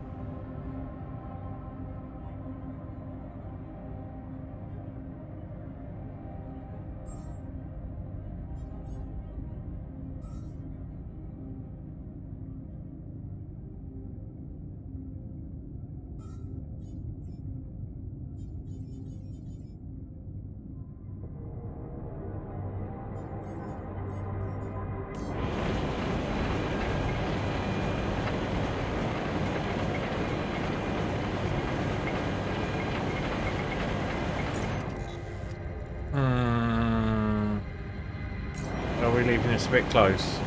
Are we leaving this a bit close?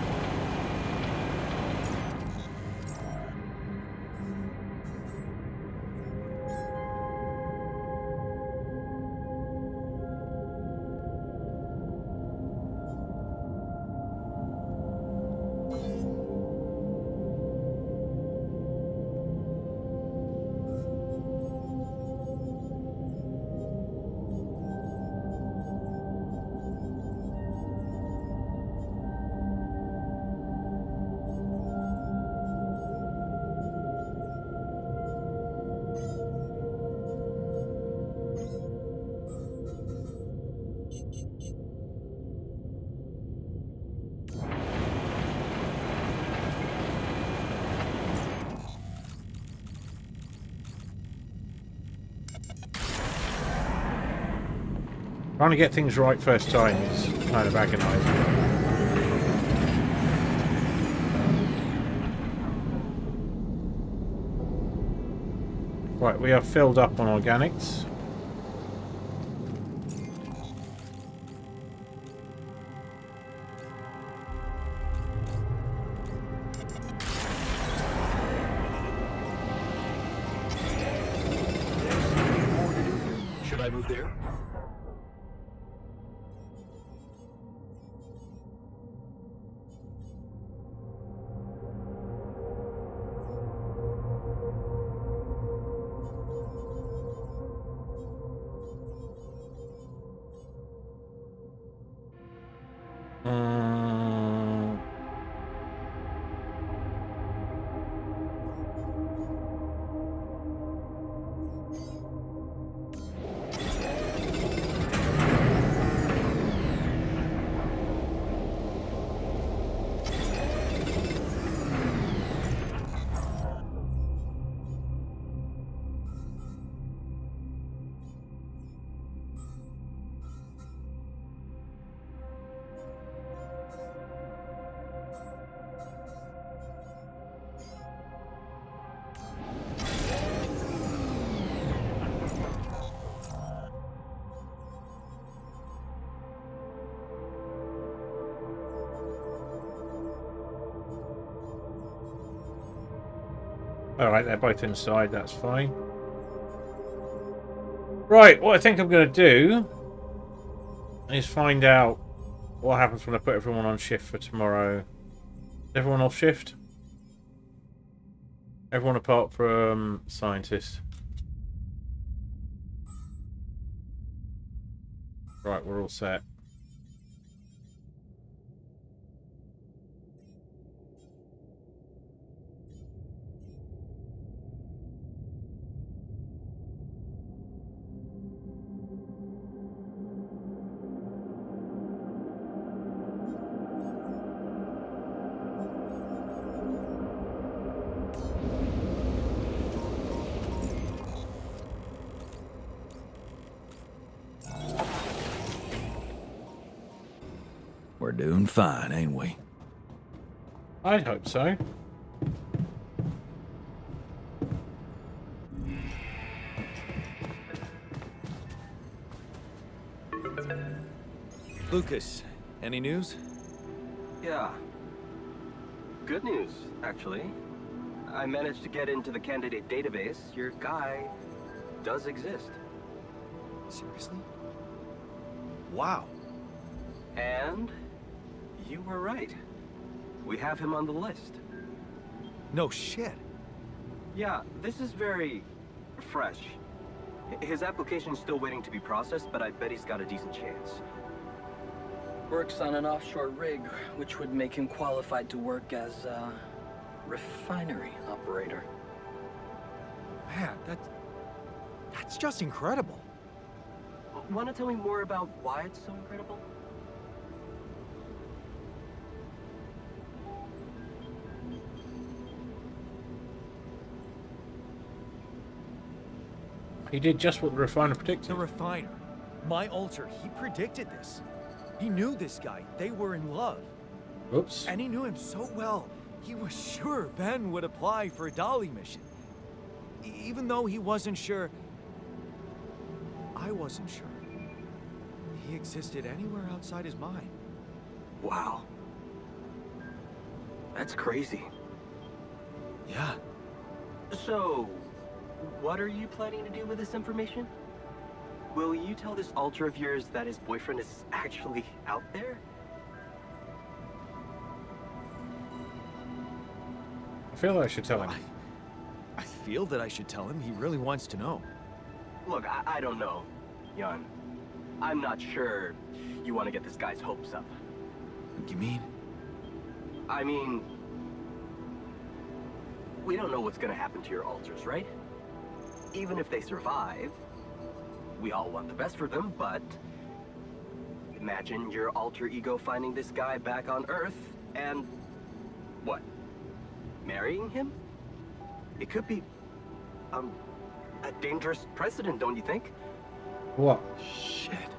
Trying to get things right first time is kind of agonising. Right, we are filled up on organics. Should I move there? Alright, they're both inside, that's fine. Right, what I think I'm going to do is find out what happens when I put everyone on shift for tomorrow. Everyone off shift? Everyone apart from scientists. Right, we're all set. We're doing fine, ain't we? I'd hope so. Lucas, any news? Yeah. Good news, actually. I managed to get into the candidate database. Your guy does exist. Seriously? Wow. And you were right. We have him on the list. No shit. Yeah, this is very fresh. His application's still waiting to be processed, but I bet he's got a decent chance. Works on an offshore rig, which would make him qualified to work as a refinery operator. Man, that's just incredible. Want to tell me more about why it's so incredible? He did just what the refiner predicted. The refiner. My alter, he predicted this. He knew this guy. They were in love. Oops. And he knew him so well. He was sure Ben would apply for a Dolly mission. Even though he wasn't sure, I wasn't sure. He existed anywhere outside his mind. Wow. That's crazy. Yeah. So, what are you planning to do with this information? Will you tell this alter of yours that his boyfriend is actually out there? I feel like I should tell him. I feel that I should tell him. He really wants to know. Look, I don't know, Jan. I'm not sure you want to get this guy's hopes up. You mean? I mean, we don't know what's gonna happen to your alters, right? Even if they survive, we all want the best for them, but imagine your alter ego finding this guy back on Earth and what? Marrying him? It could be a dangerous precedent, don't you think? What? Shit.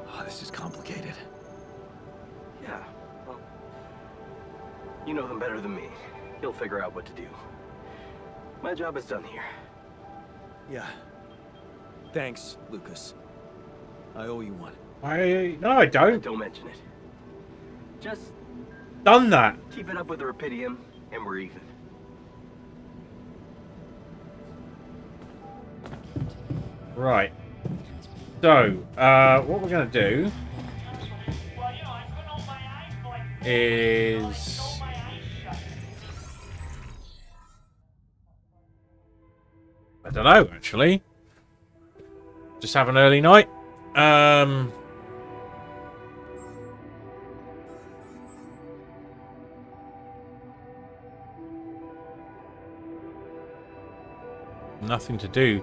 Oh, this is complicated. Yeah, well, you know them better than me. He'll figure out what to do. My job is done here. Yeah. Thanks, Lucas. I owe you one. No, I don't. Don't mention it. Just Done that. keep it up with the Rapidium, and we're even. Right. So, what we're going to do is... I don't know, actually. Just have an early night. Nothing to do.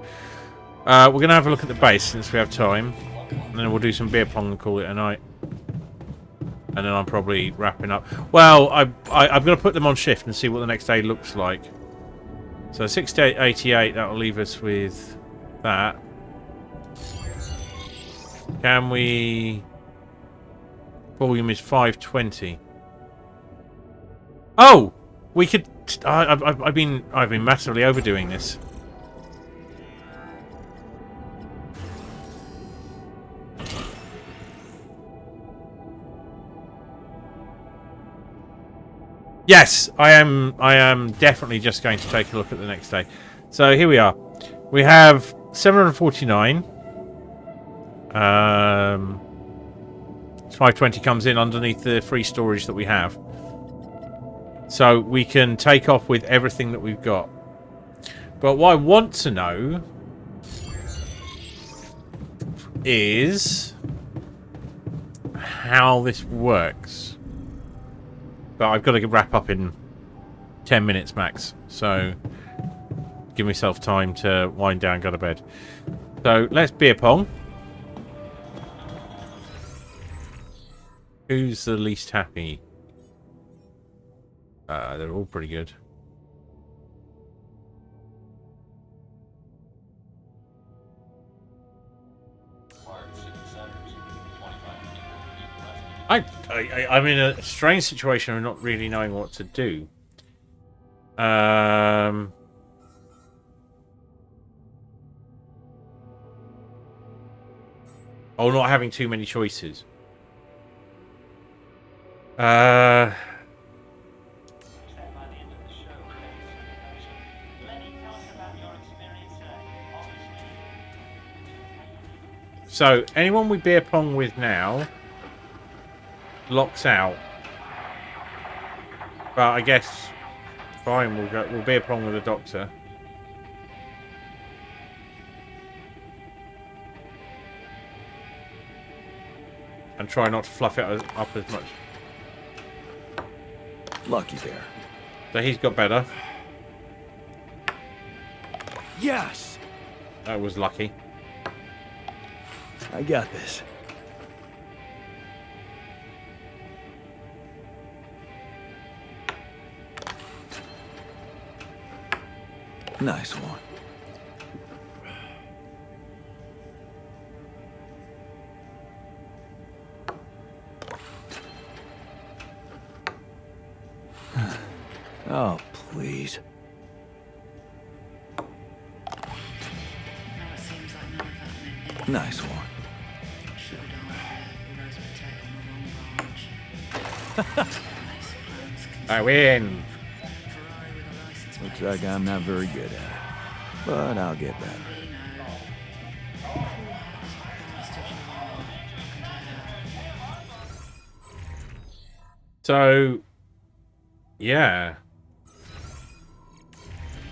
We're going to have a look at the base since we have time. And then we'll do some beer pong and call it a night. And then I'm probably wrapping up. Well, I'm going to put them on shift and see what the next day looks like. So 6:88, that'll leave us with that. Can we... Volume is 520. Oh! We could... I've been massively overdoing this. Yes, I am definitely just going to take a look at the next day. So here we are. We have 749. 520 comes in underneath the free storage that we have. So we can take off with everything that we've got. But what I want to know is how this works. But I've got to wrap up in 10 minutes max. So give myself time to wind down and go to bed. So let's beer pong. Who's the least happy? They're all pretty good. I'm in a strange situation of not really knowing what to do. Oh, not having too many choices. So anyone we beer pong with now locks out. But I guess fine. We'll beer pong with the doctor. And try not to fluff it up as much. Lucky there. So he's got better. Yes! That was lucky. I got this. Nice one. Oh, please. Nice one. I win. Looks like I'm not very good at it, but I'll get better. So, yeah.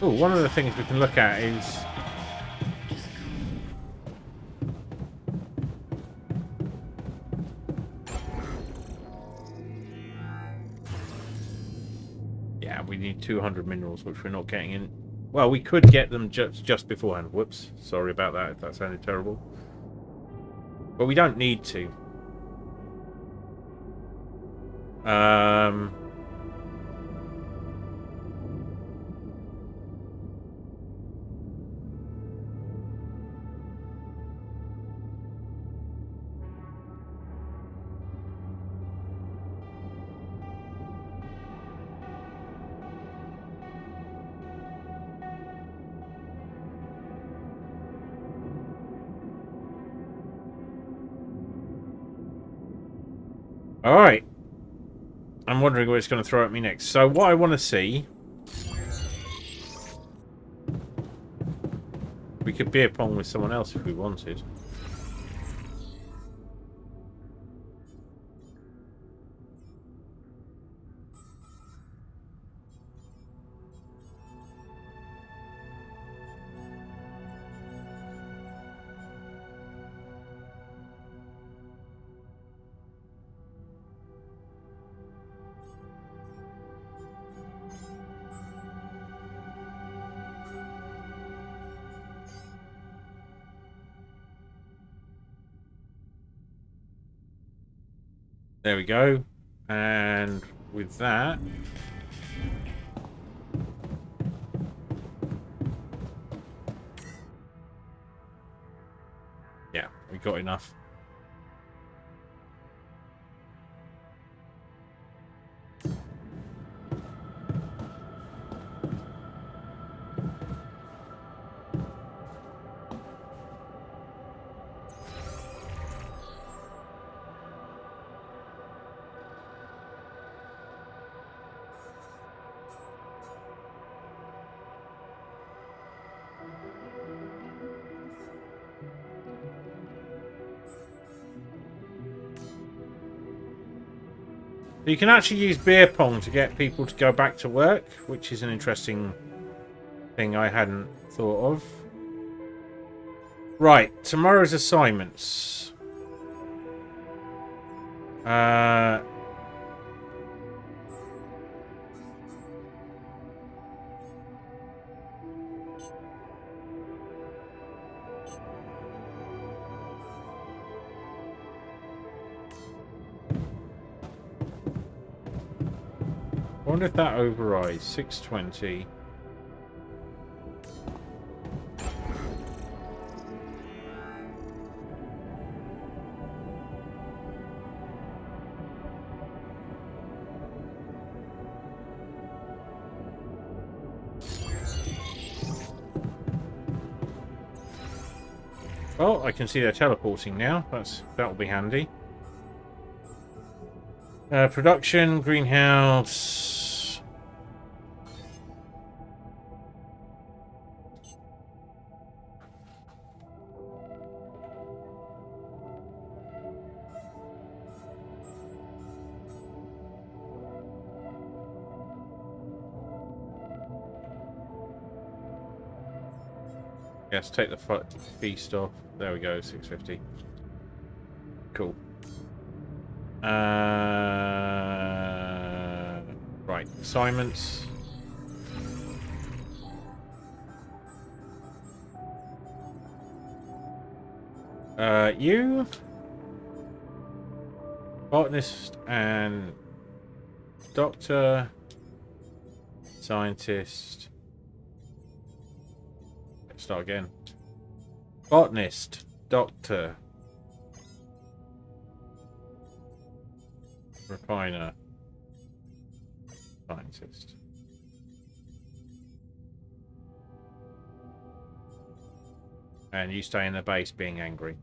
Oh, one of the things we can look at is... Yeah, we need 200 minerals, which we're not getting in. Well, we could get them just beforehand. Whoops. Sorry about that, if that sounded terrible. But we don't need to. Alright. I'm wondering what it's going to throw at me next. So what I want to see... We could beer pong with someone else if we wanted. There we go. And with that... Yeah, we got enough. You can actually use beer pong to get people to go back to work, which is an interesting thing I hadn't thought of. Right, tomorrow's assignments. I wonder if that overrides 620. Oh, I can see they're teleporting now. That'll be handy. Production, greenhouse. Yes, take the feast off. There we go, 650. Cool. Right, assignments. You, botanist and doctor, scientist. Let's start again. Botanist, doctor, refiner, scientist. And you stay in the base being angry.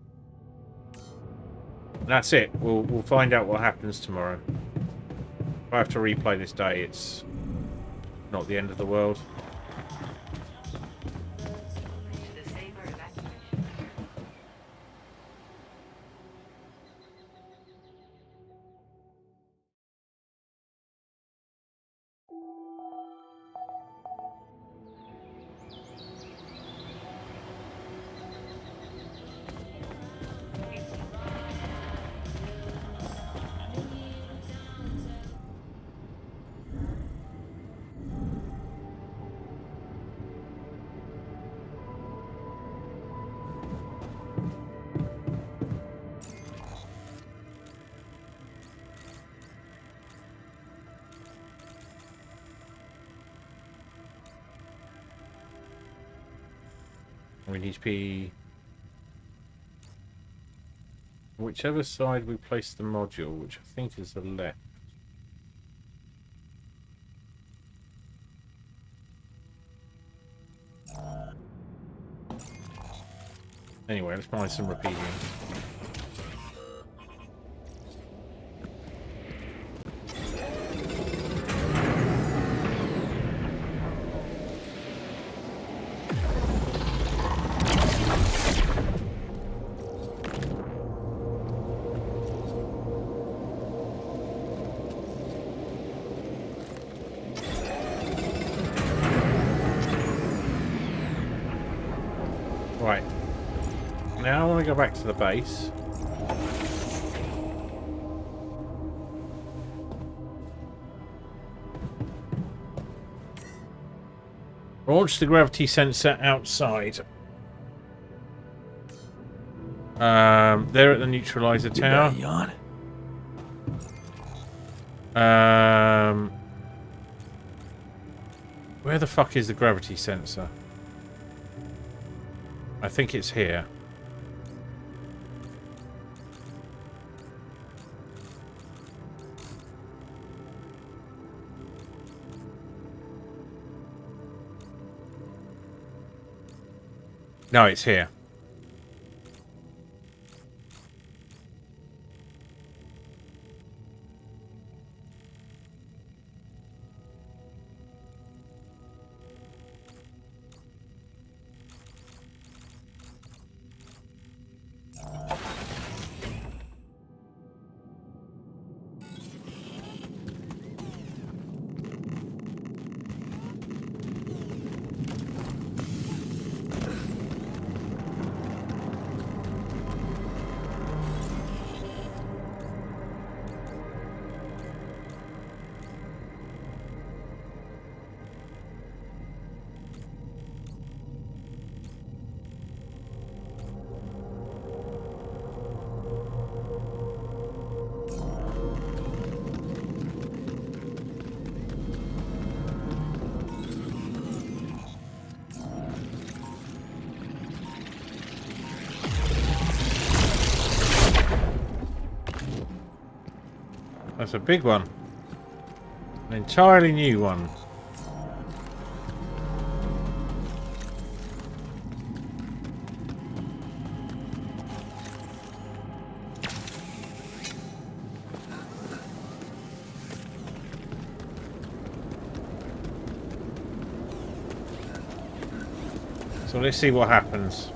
And that's it. We'll find out what happens tomorrow. If I have to replay this day, it's not the end of the world. We need to be whichever side we place the module, which I think is the left. Anyway, let's find some repeating. Right. Now I want to go back to the base. Launch the gravity sensor outside. They're at the neutralizer tower. Where the fuck is the gravity sensor? I think it's here. No, it's here. That's a big one. An entirely new one. So let's see what happens.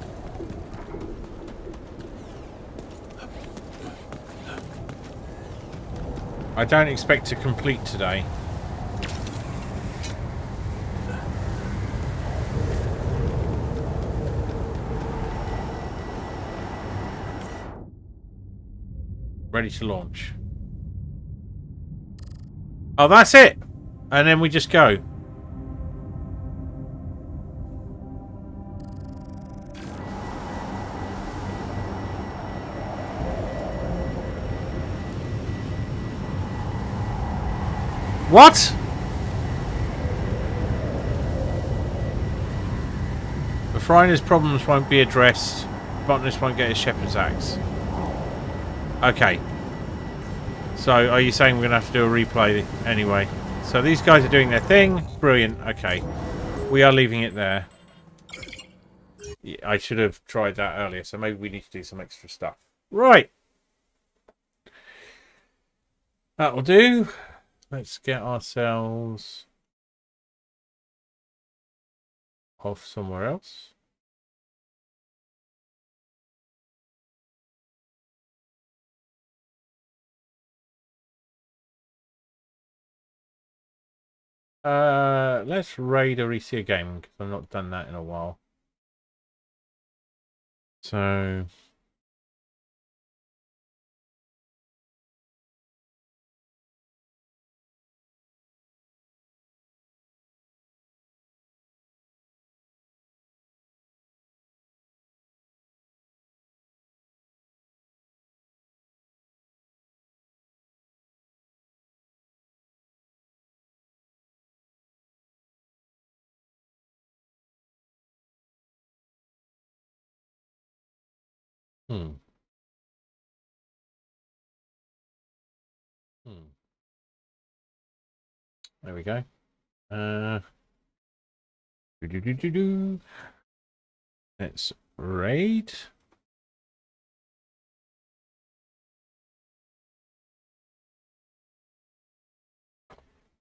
I don't expect to complete today. Ready to launch. Oh, that's it! And then we just go. What? The Friar's problems won't be addressed. Botanist won't get his shepherd's axe. Okay. So, are you saying we're going to have to do a replay anyway? So, these guys are doing their thing. Brilliant. Okay. We are leaving it there. Yeah, I should have tried that earlier, so maybe we need to do some extra stuff. Right. That'll do. Let's get ourselves off somewhere else. Let's raid Arisia Gaming because I've not done that in a while. So Hmm. There we go. Let's raid.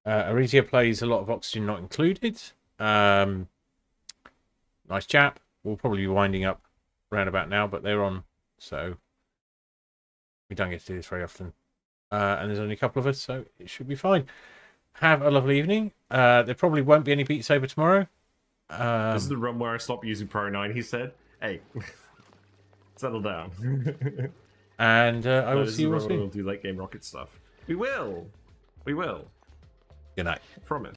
Arisia plays a lot of Oxygen Not Included. Nice chap. We'll probably be winding up round about now, but they're on, so we don't get to do this very often. And there's only a couple of us, so it should be fine. Have a lovely evening. There probably won't be any Beat Saber tomorrow. This is the run where I stopped using Pro 9, he said. Hey, settle down. And I will see you all soon. We'll do late game rocket stuff. We will. We will. Good night. Promise.